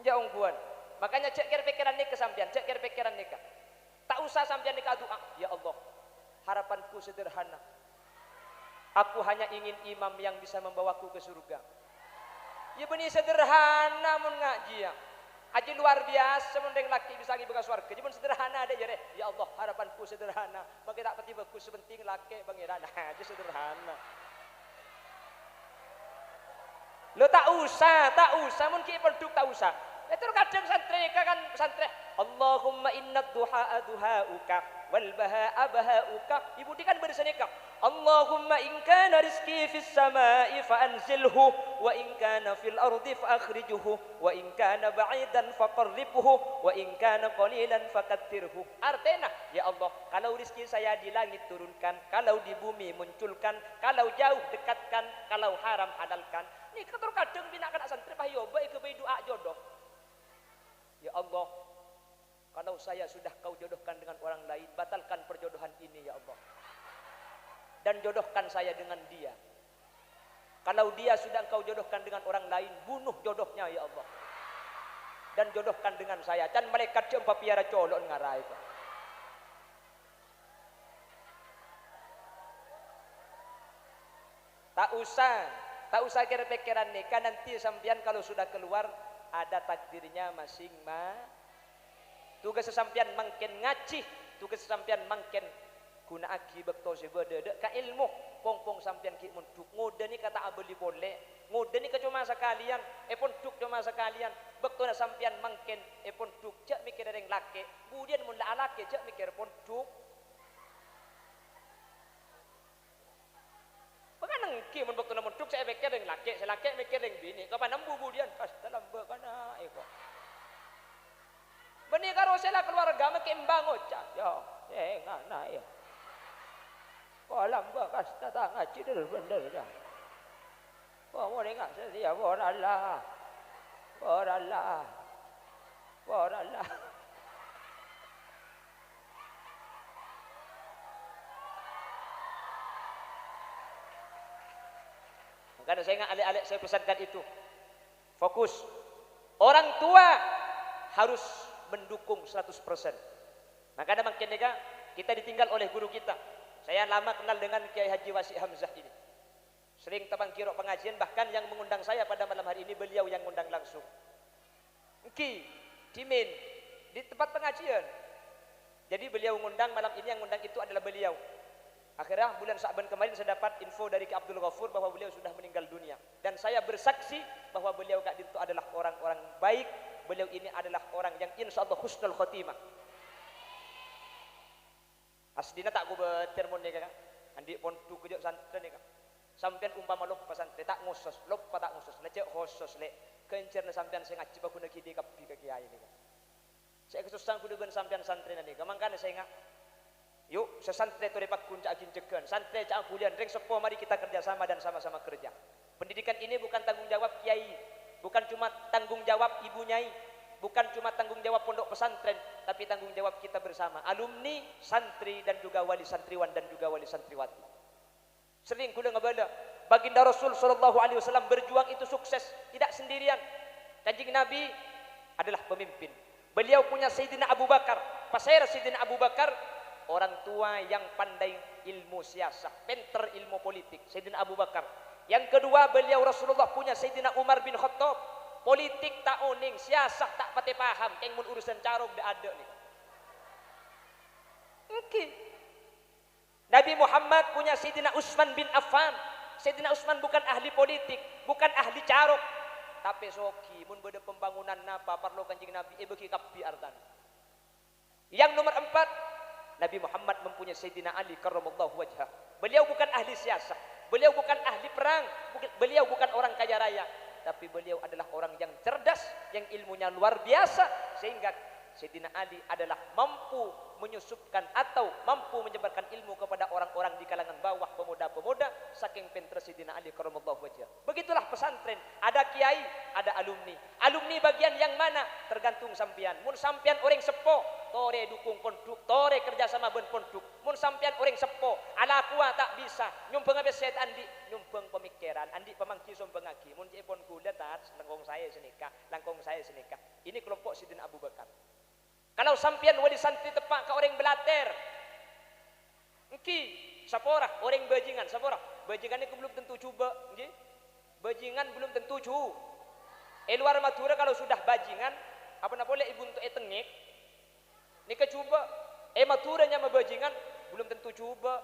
Nja ongguan. Makanya cek kira pikiran nikah sampian, cek kira pikiran nikah. Tak usah sampian nikah doa, ya Allah, harapanku sederhana. Aku hanya ingin imam yang bisa membawaku ke surga. Ya benih sederhana mun ngaji ya. Aji luar biasa mun deng laki bisa pergi ke surga. Jadi mun sederhana ada ya deh. Ya Allah, harapanku sederhana. Maka tak pati bagus sepenting laki pangeran. Aja sederhana. Lo tak usah mun ki penduk tak usah. Itu kadang santri kan santri. Allahumma inna duha duhauka wal bahaa bahauka. Ibu di kan bersenikah. Allahumma in kana rizqi fis samai fa anzilhu wa in kana fil ardi fa akhrijhu wa in kana ba'idan faqarribhu wa in kana qalilan fakattirhu. Artinya, ya Allah, kalau rezeki saya di langit turunkan, kalau di bumi munculkan, kalau jauh dekatkan, kalau haram halalkan. Ini kadang bina kana santri payoba ke doa jodoh. Ya Allah, kalau saya sudah kau jodohkan dengan orang lain, batalkan perjodohan ini ya Allah. Dan jodohkan saya dengan dia. Kalau dia sudah kau jodohkan dengan orang lain, bunuh jodohnya ya Allah. Dan jodohkan dengan saya. Dan malaikat jempa piara colok ngarai. Tak usah kira-pikiran nikah, nanti sampean kalau sudah keluar ada takdirnya masing-masing. Tugas sesampian mangken ngaji, tugas sesampian mangken guna aki bekto sebede ka ilmu pong sampian ki munduk ngode ni kata abeli boleh ngode ni cuma sekalian ponduk cuma sekalian bekto na sampian mangken ponduk cak mikir reng laki kemudian mun la laki cak mikir ponduk pakanang ki mun bekto na munduk saya mikir reng laki saya laki mikir reng bini kapan nembu kemudian pas dalam bekana eko benih karo sela keluarga makin bangun cak yo ngana ya Kolam gua kas datang ngaji dulu bener dah. Oh mau dengar setia borallah. Borallah. Borallah. Karena saya ingat alek-alek saya pesankan itu. Fokus. Orang tua harus mendukung 100%. Maka ada makin kita ditinggal oleh guru kita. Saya lama kenal dengan Kiai Haji Wasi Hamzah ini. Sering tabang kirok pengajian, bahkan yang mengundang saya pada malam hari ini beliau yang mengundang langsung. Ki, Dimin, di tempat pengajian. Jadi beliau mengundang malam ini, yang mengundang itu adalah beliau. Akhirnya bulan Sa'ban kemarin saya dapat info dari Ki Abdul Ghafur bahwa beliau sudah meninggal dunia. Dan saya bersaksi bahwa beliau Kak Dinto adalah orang-orang baik. Beliau ini adalah orang yang insya Allah husnul khotimah. Asdina tak ku bertermon ni Kak. Andi pontu kejok santren ni Kak. Sampean umpama lupa santren tak ngusus, lupa tak ngusus, lecek khusus lek. Kencerna sampean saya ngaji aku nak kidi kapi ke kiai ni Kak. Saya kesusahan ku dengan sampean santren ni Kak. Mangkane saya ngak yuk sesantri itu dapat kunci agin cegan santri cak kuliah ring sepo mari kita kerjasama dan sama-sama kerja. Pendidikan ini bukan tanggung jawab kiai, bukan cuma tanggung jawab ibu nyai, bukan cuma tanggung jawab pondok pesantren, tapi tanggung jawab kita bersama, alumni, santri dan juga wali santriwan dan juga wali santriwati. Sering kuda ngebala baginda Rasul sallallahu alaihi wasallam berjuang itu sukses tidak sendirian. Kanjeng Nabi adalah pemimpin. Beliau punya Sayyidina Abu Bakar, pasir Sayyidina Abu Bakar, orang tua yang pandai ilmu siasah, pinter ilmu politik, Sayyidina Abu Bakar. Yang kedua beliau Rasulullah punya Sayyidina Umar bin Khattab, politik tak oning, siasah tak pati paham, keng mun urusan carok dah ada nih. Okay. Nabi Muhammad punya Sayyidina Utsman bin Affan. Sayyidina Utsman bukan ahli politik, bukan ahli carok, tapi soki mun beda pembangunan napa parlo Kanjeng Nabi beki kapi artan. Yang nomor 4, Nabi Muhammad mempunyai Sayyidina Ali karramallahu wajhah. Beliau bukan ahli siasah, beliau bukan ahli perang, beliau bukan orang kaya raya, tapi beliau adalah orang yang cerdas, yang ilmunya luar biasa, sehingga Sayyidina Ali adalah mampu menyusupkan atau mampu menyebarkan ilmu kepada orang-orang di kalangan bawah, pemuda-pemuda, saking pintar Sayyidina Ali karramallahu wajhah. Begitulah pesantren, ada kiai, ada alumni. Alumni bagian yang mana? Tergantung sampian. Mun sampian orang sepo, tore dukung ponduk, tore kerjasama ben ponduk. Mun sampian orang sepo, ala kuah tak bisa. Nyumpeng habis set andi, nyumpeng pemikiran, andi pemangki sombeng aki. Mun cepon kuda tat, langkong saya senikah, langkong saya senikah. Ini kelompok Sayyidina Abu Bakar. Kalau sampian wali santri tepak ke orang belater, engki sapora orang bajingan, sapora bajingan ini belum tentu coba, engki bajingan belum tentu cu. Luar Madura kalau sudah bajingan, apa nak boleh ibu untuk tengik, ni kecuba. Maturanya sama bajingan belum tentu coba,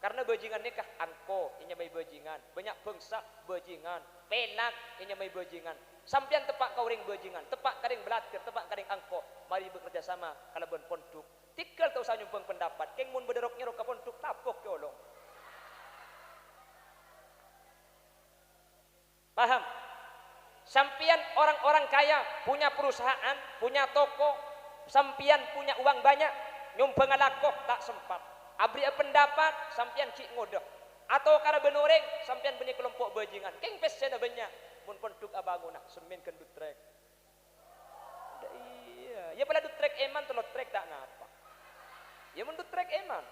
karena bajingan ni kah angko, inya mai bajingan, banyak bangsa bajingan, penak inya mai bajingan. Sampian tepak kau ring bajingan, tepak karing belatir, tepak karing angko. Mari bekerja sama kalau ben ponduk. Tikal tau saya nyumpeng pendapat. Keng mun bederok nyerok ke ponduk tapok yolo. Paham? Sampian orang-orang kaya punya perusahaan, punya toko, sampian punya uang banyak, nyumpeng alakoh tak sempat. Abri pendapat, sampian cik ngodah. Atau karena benoreng, sampian benih kelompok bajingan. Keng pesena banyak. Mun ponduk abangunah semen kan dutrek. Iya, ya pada dutrek eman telot trek tak ngapa. Ya mun dutrek eman.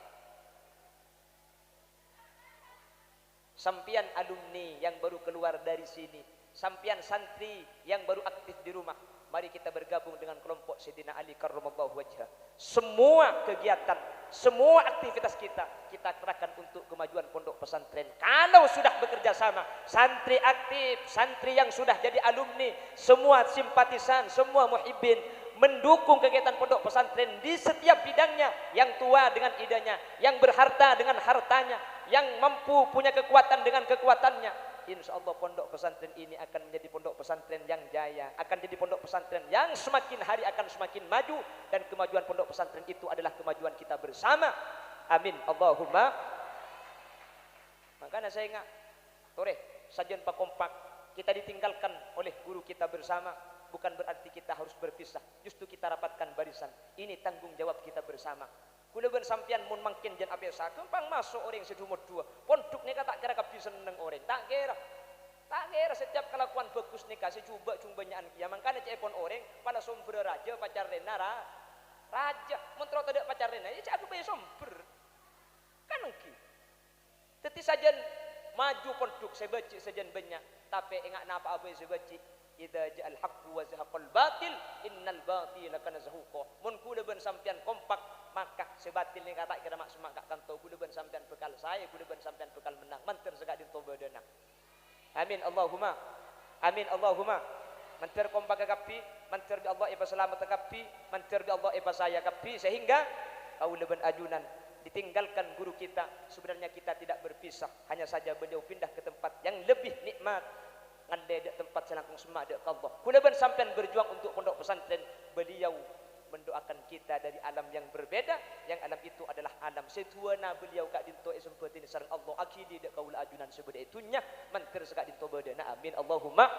Sampian alumni yang baru keluar dari sini, sampian santri yang baru aktif di rumah, mari kita bergabung dengan kelompok Sayyidina Ali karramallahu wajhah. Semua kegiatan, semua aktivitas kita kerahkan untuk kemajuan pondok pesantren. Kalau sudah bekerja sama, santri aktif, santri yang sudah jadi alumni, semua simpatisan, semua muhibbin mendukung kegiatan pondok pesantren di setiap bidangnya, yang tua dengan idenya, yang berharta dengan hartanya, yang mampu punya kekuatan dengan kekuatannya. Insya Allah pondok pesantren ini akan menjadi pondok pesantren yang jaya, akan jadi pondok pesantren yang semakin hari akan semakin maju, dan kemajuan pondok pesantren itu adalah kemajuan kita bersama. Amin Allahumma. Makanya saya ingat tore sajian pak kompak kita ditinggalkan oleh guru kita bersama, bukan berarti kita harus berpisah, justru kita rapatkan barisan. Ini tanggung jawab kita bersama. Kula ben sampean mun mangkin jen abesa gampang masuk orang sedumur dua. Pondok nikah tak kira kabeh seneng orang. Tak kira. Tak kira setiap kelakuan bagus nikah coba nyaan kia. Makanya cek pon orang pada somber raja pacar rena raja. Mun tro tidak pacar rena ya cek aku bae somber. Kan engki. Teti sajen maju pondok sebaci sajen banyak tapi ingat napa apa sebaci idza ja'al haqqu wa zahaqal batil innal batila kana zahuqa. Mun kula ben sampean kompak maka sebatil ni kata kira mak semak kak kanto kula ben sampean bekal saya kula ben sampean bekal menang manter segak din tobadana. Amin Allahumma. Amin Allahumma. Manter kompak kapi, manter bi Allah iba selamat kapi, manter bi Allah iba saya kapi sehingga kaula ben ajunan ditinggalkan guru kita sebenarnya kita tidak berpisah hanya saja beliau pindah ke tempat yang lebih nikmat ngandai dek tempat selangkung semak dek Allah. Kula ben sampean berjuang untuk pondok pesantren beliau mendoakan kita dari alam yang berbeda yang alam itu adalah alam setuana beliau kak dinto sempetin sareng Allah akidi dek kaula ajunan sebeda itunya mantir sekak dinto badana amin Allahumma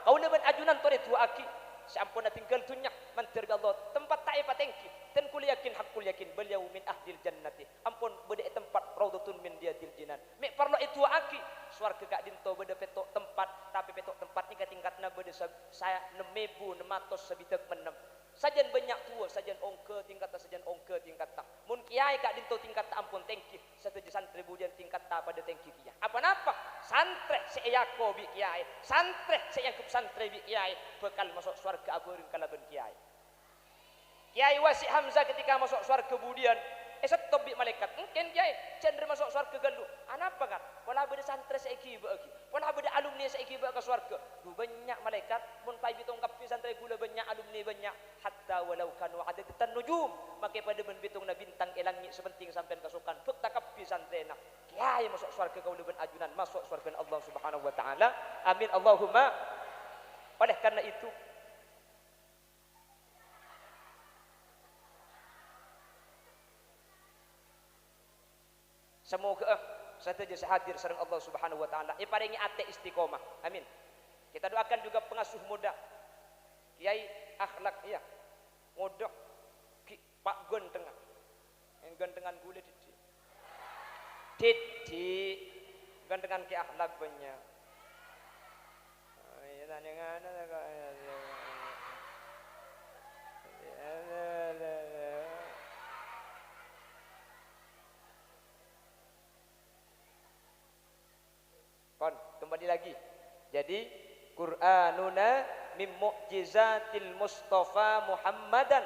kaula ben ajunan tore tu aki sampuna tinggal tunya mantir Allah tempat tak patengki ten kul yakin hakul yakin beliau min ahlil jannati ampun beda tempat raudhatun min diadil jinan mek parlo itu aki swarga kak dinto beda petok tempat tapi petok tempat ni tingkatna beda saya 6.600 sabitek menem sajen banyak tua sajen ongke tingkat sajen ongke tingkat tak mun kiai kak dinto tingkat tak ampun tengki setuju santri budian tingkat tak pada tengki kia apa napa santre seayako bi kiai santre seayangkup santri bi kiai bekal masuk surga aburin kalaban kiai Kiai Wasi Hamzah ketika masuk surga kemudian stop bi malaikat mungkin kiai cenderung masuk surga galu anapa kan pola beda santri saiki bagi pola beda alumni saiki ke surga du banyak malaikat mun pai bitung kapi santri gula banyak alumni banyak hatta walau kanu adatan nujum make pada ben bitung na bintang elangi sepenting sampean kasukan bek takapi santrena kiai masuk surga kau ben ajunan masuk surga Allah Subhanahu wa taala amin Allahumma. Oleh karena itu semoga saya hadir sareng Allah Subhanahu wa taala paringi ate istiqomah amin. Kita doakan juga pengasuh muda kiai akhlak ya modok Pak Gentengan yang gentengan gule didi gentengan ki akhlak banyak kembali lagi. Jadi Qur'anuna mim mu'jizatil Mustafa Muhammadan.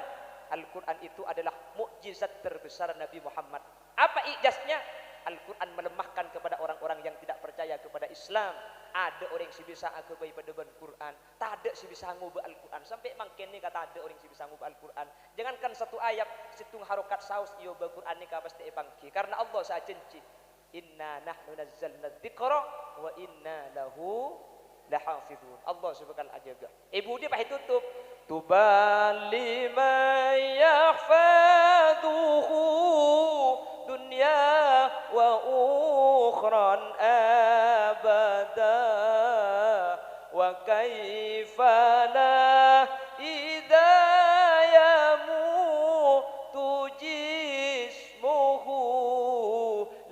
Al-Quran itu adalah mukjizat terbesar Nabi Muhammad. Apa ijaznya? Al-Quran melemahkan kepada orang-orang yang tidak percaya kepada Islam. Ada orang yang bisa agabai pada Quran, tak ada si bisa ngubah Al-Quran. Sampai mangken ni kata ada orang yang bisa ngubah Al-Quran. Jangankan satu ayat, situng harokat saus iyo Quran ni ka pasti epangki. Karena Allah sa janji inna nahnu nazzalna dzikra wa inna lahu lahafizun. Allah subhanahu ajaga. Ibu dia pakai tutup. Tubali man yahfaduhu dunya wa ukhran abada wa kaifa la idza yamutu jismuhu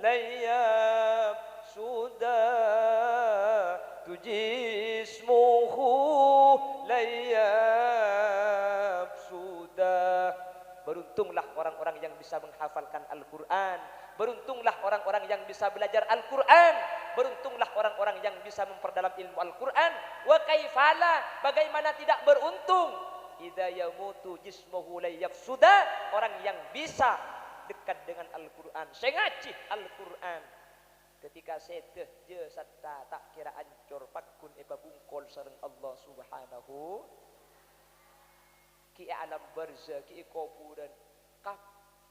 layab sudah tujismuhu layab sudah. Beruntunglah orang-orang yang bisa menghafalkan Al-Quran, beruntunglah orang-orang yang bisa belajar Al-Quran, beruntunglah orang-orang yang bisa memperdalam ilmu Al-Quran. Wa kaifala, bagaimana tidak beruntung idza yamutu jismuhu layab sudah, orang yang bisa dekat dengan Al-Quran, saya ngaji Al-Quran ketika seteh je satta tak kira ancur pakun eba bungkol sareng Allah Subhanahu ki alam barza ki kuburan kap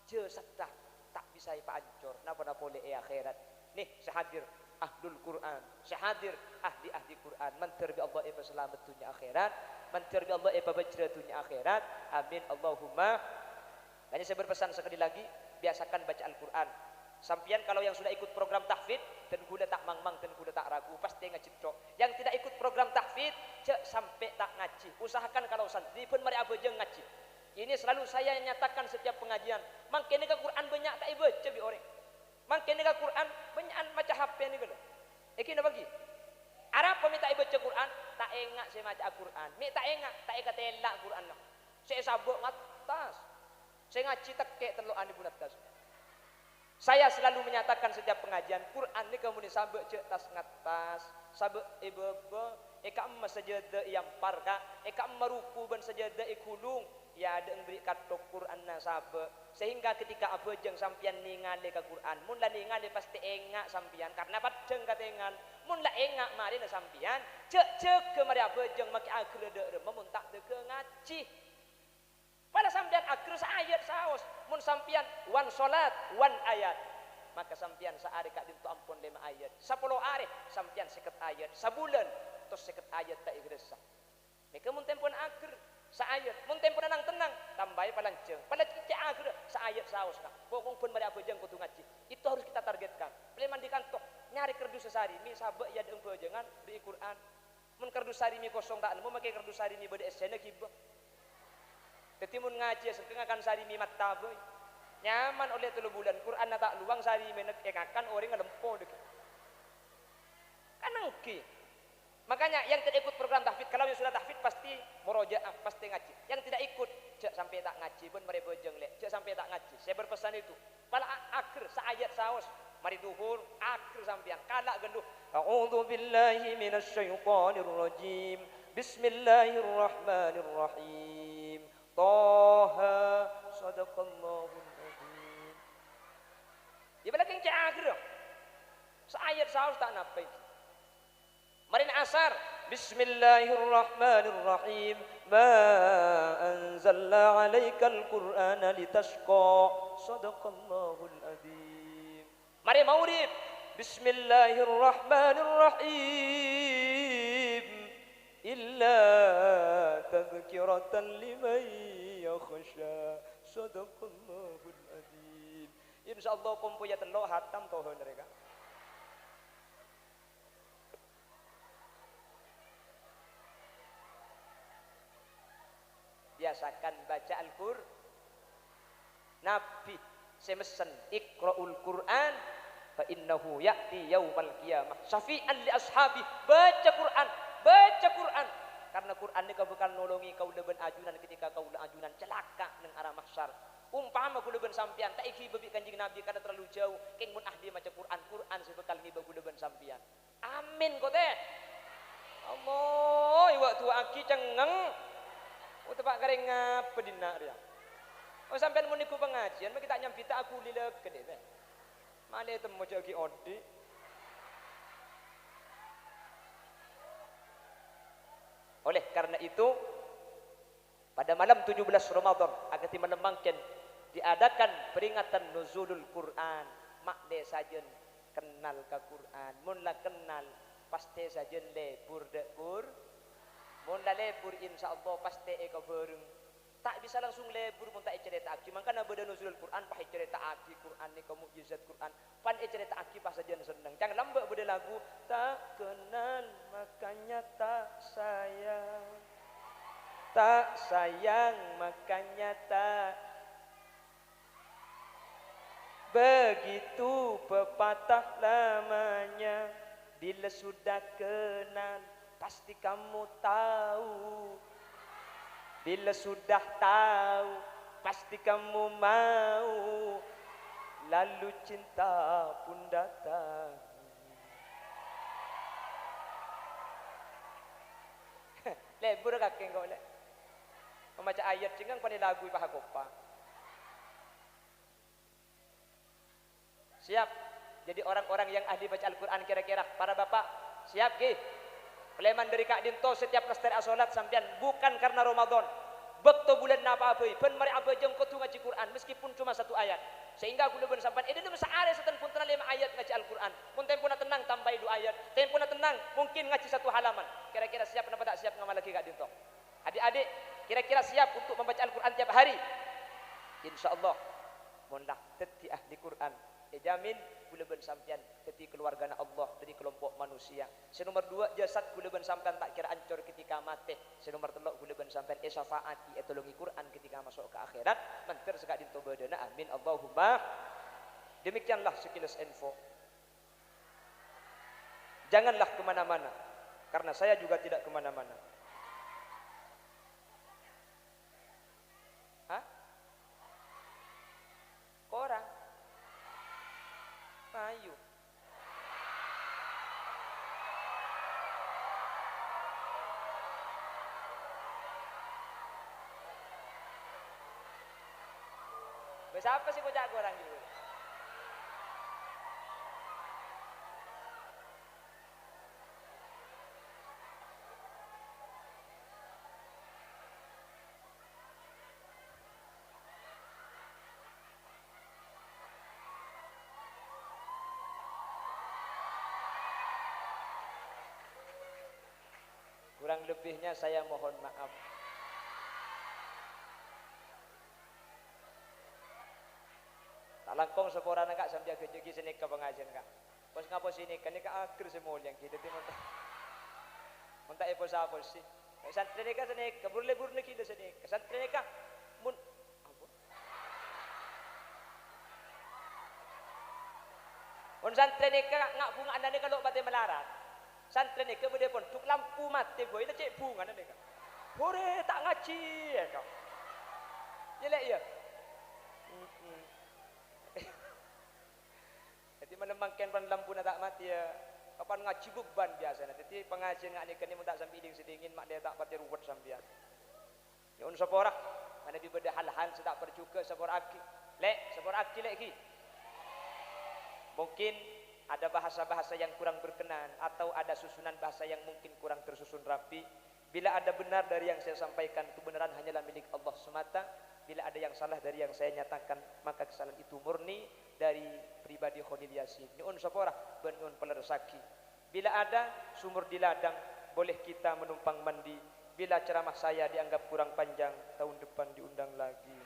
je satta tak bisa ipa ancur napa boleh akhirat nih sehadir ahlul Quran sehadir ahli Quran mantir bi Allah eba selamat dunia akhirat mantir bi Allah eba bajra dunia akhirat amin Allahumma. Hanya saya berpesan sekali lagi, biasakan baca Al-Quran. Sampian kalau yang sudah ikut program tahfidz, dan gula tak mangmang, dan gula tak ragu, pasti ngaji cok. Yang tidak ikut program tahfidz, cek sampai tak ngaji. Usahakan kalau santri pun mari abajeng ngaji. Ini selalu saya nyatakan setiap pengajian. Mangkene ka Quran banyak tak baca bi orang. Mangkene ka Quran banyak baca HP ni kalau. Iki na bagi. Arab pami tak baca Quran, tak engak saya baca Quran. Mi tak engak, tak kata elak Quran lah. Saya sabuk ngatas. Saya ngaji tekek telokan ibu atas. Saya selalu menyatakan setiap pengajian Quran ni kamu ni sabuk cek tas ngatas, sabuk ibu eka amma sajada yang parka, eka amma ruku ban sajada ikulung. Ya ada yang beri katok Quran na sabuk. Sehingga ketika abejeng sampian ningali ke Quran, mun la ningali pasti engak sampian karena bajeng katengan. Mun la engak mari na sampian, cek ke mari abejeng maki akhir de mun tak de ke ngaji. Pada sampian akhir ayat saos, mun sampian wan salat, wan ayat. Maka sampian saari kak dintu ampun 5 ayat. 10 hari sampian 50 ayat. Sabulan terus 50 ayat tak igresa. Maka mun tempon akhir saayat, mun tempon nang tenang, tambahi palanceng. Pada cicak akhir saayat saos kak. Pokok pun mari abejeng kudu ngaji. Itu harus kita targetkan. Pleman di kantor nyari kerdus sesari, mi sabek ya deung jangan di Quran. Mun kerdus sari mi kosong tak mau make kerdus sari mi bade esene kibah. Ketimun ngaji setengahkan sari mi mata boy. Nyaman oleh 3 bulan Quran tak luang sari menek ekakan orang ngelempo dek. Kanangki. Makanya yang tidak ikut program tahfidz, kalau yang sudah tahfidz pasti murojaah, pasti ngaji. Yang tidak ikut, cek sampai tak ngaji pun mari bojeng lek, cek sampai tak ngaji. Saya berpesan itu. Pada akhir saayat saos, mari duhur, akhir sampean kalak genduh. A'udzu billahi minasyaitonir rajim. Bismillahirrahmanirrahim. Taha sadaqallahul azim. Di belakang cek akhir. Saayat saos tak napai. Marin asar. Bismillahirrahmanirrahim. Ma anzalna 'alaikal Qur'ana litashqa. Shadaqallahul azim. Mari maurib. Bismillahirrahmanirrahim. Illa tadhkiratan liman yakhsha. Shadaqallahul azim. Insyaallah kumpuya telo hatam toh mereka. Biasakan baca Al-Qur'an. Nabi semesen iqra'ul Qur'an fa innahu ya'ti yaumal qiyamah syafi'an li ashabi. Baca Qur'an, baca Qur'an. Karena Qur'an ni kau bakal nolongi kau leben ajunan ketika kau le ajunan celaka nang arah mahsyar. Umpama kau leben sampian tak iki bebi Kanjeng Nabi karena terlalu jauh keng mun ahli maca Qur'an, Qur'an sebekal ngiba kau leben sampian. Amin kau teh. Allah, waktu aki cengeng. Oh tepak gareng ngapa dina dia. Oh sampean mun niku pengajian mah kita nyampita aku lilek gede teh. Mane temu jogi odi. Oleh karena itu pada malam 17 Ramadan agar menemangkan diadakan peringatan nuzulul Quran. Mak de sajen kenal ke Quran. Mun la kenal pasti sajen lebur de Quran. Mun la lebur insyaallah pasti eka bareng. Tak bisa langsung lebur mun tak cerita aki. Makanya beda nuzulul Quran pah cerita aki Quran ni kamu mukjizat Quran. Pan cerita aki pas saja seneng. Jangan lambak beda lagu tak kenal makanya tak sayang. Tak sayang makanya tak. Begitu pepatah lamanya bila sudah kenal pasti kamu tahu. Bila sudah tahu pasti kamu mau. Lalu cinta pun datang. Lebur kakek kau lek. Membaca ayat cengang pada lagu pahagopa. Siap jadi orang-orang yang ahli baca Al-Quran kira-kira. Para bapak siap gih. Peleman dari Kak Dinto setiap lestari asolat sampean bukan karena Ramadan. Bekto bulan apa apa ben mari apa jeng kudu ngaji Quran meskipun cuma 1 ayat. Sehingga aku leben sampean ini masa are seten pun 5 ayat ngaji Al-Quran. Pun tempuna tenang tambahi 2 ayat. Tempuna tenang mungkin ngaji 1 halaman. Kira-kira siap kenapa tak siap ngamal lagi Kak Dinto? Adik-adik kira-kira siap untuk membaca Al-Quran tiap hari? Insyaallah. monlah teti ahli Quran jamin kula ben sampean teti keluarga Allah dari kelompok manusia. Senomor 2 jasad kula ben sampean tak kira ancur ketika mati. Senomor 3 kula ben sampean syafaati tolongi Quran ketika masuk ke akhirat. Mantir sekak dinto badana amin Allahumma. Demikianlah sekilas info. Janganlah kemana-mana karena saya juga tidak kemana-mana. Hah? Korang? Ayo. Siapa sih kocak korang gitu? Kurang lebihnya saya mohon maaf. Tak langkong sekoran kak sambil kejegi sini ke pengajian kak. Pos ngapa sini kan ini kak akhir semua yang kita timun. Muntah epos apa sih? Santri kak sini ke burle kita sini. Santri kak mun apa? Mun santri kak ngak bunga anda ni kalau batin melarat. Santri ni kemudian pun tuk lampu mati boy itu cek bunga anda ni kak. Hore tak ngaji ya kak. Jelek ya. Jadi menembangkan pan lampu nak tak mati ya. Kapan ngaji beban biasa. Jadi pengajian ngak ni kan ni tak sampai ding sedingin mak dia tak pati ruwet sambian. Ya un sapora. Mana bi beda hal-hal sedak perjuga sapor aki. Lek sapor aki lek ki. Mungkin ada bahasa-bahasa yang kurang berkenan atau ada susunan bahasa yang mungkin kurang tersusun rapi. Bila ada benar dari yang saya sampaikan, kebenaran hanyalah milik Allah semata. Bila ada yang salah dari yang saya nyatakan, maka kesalahan itu murni dari pribadi Khalil Yasin. Nyuun sapora, ben nyuun pelersaki. Bila ada sumur di ladang, boleh kita menumpang mandi. Bila ceramah saya dianggap kurang panjang, tahun depan diundang lagi.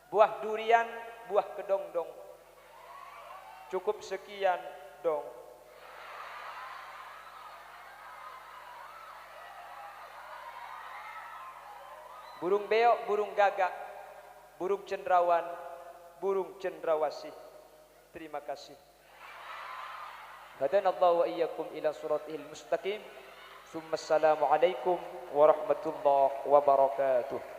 Buah durian, buah kedongdong. Cukup sekian dong. Burung beok, burung gagak, burung cendrawan, burung cendrawasih. Terima kasih. Hadanallahu wa iyyakum ila siratil mustaqim. Assalamualaikum warahmatullahi wabarakatuh.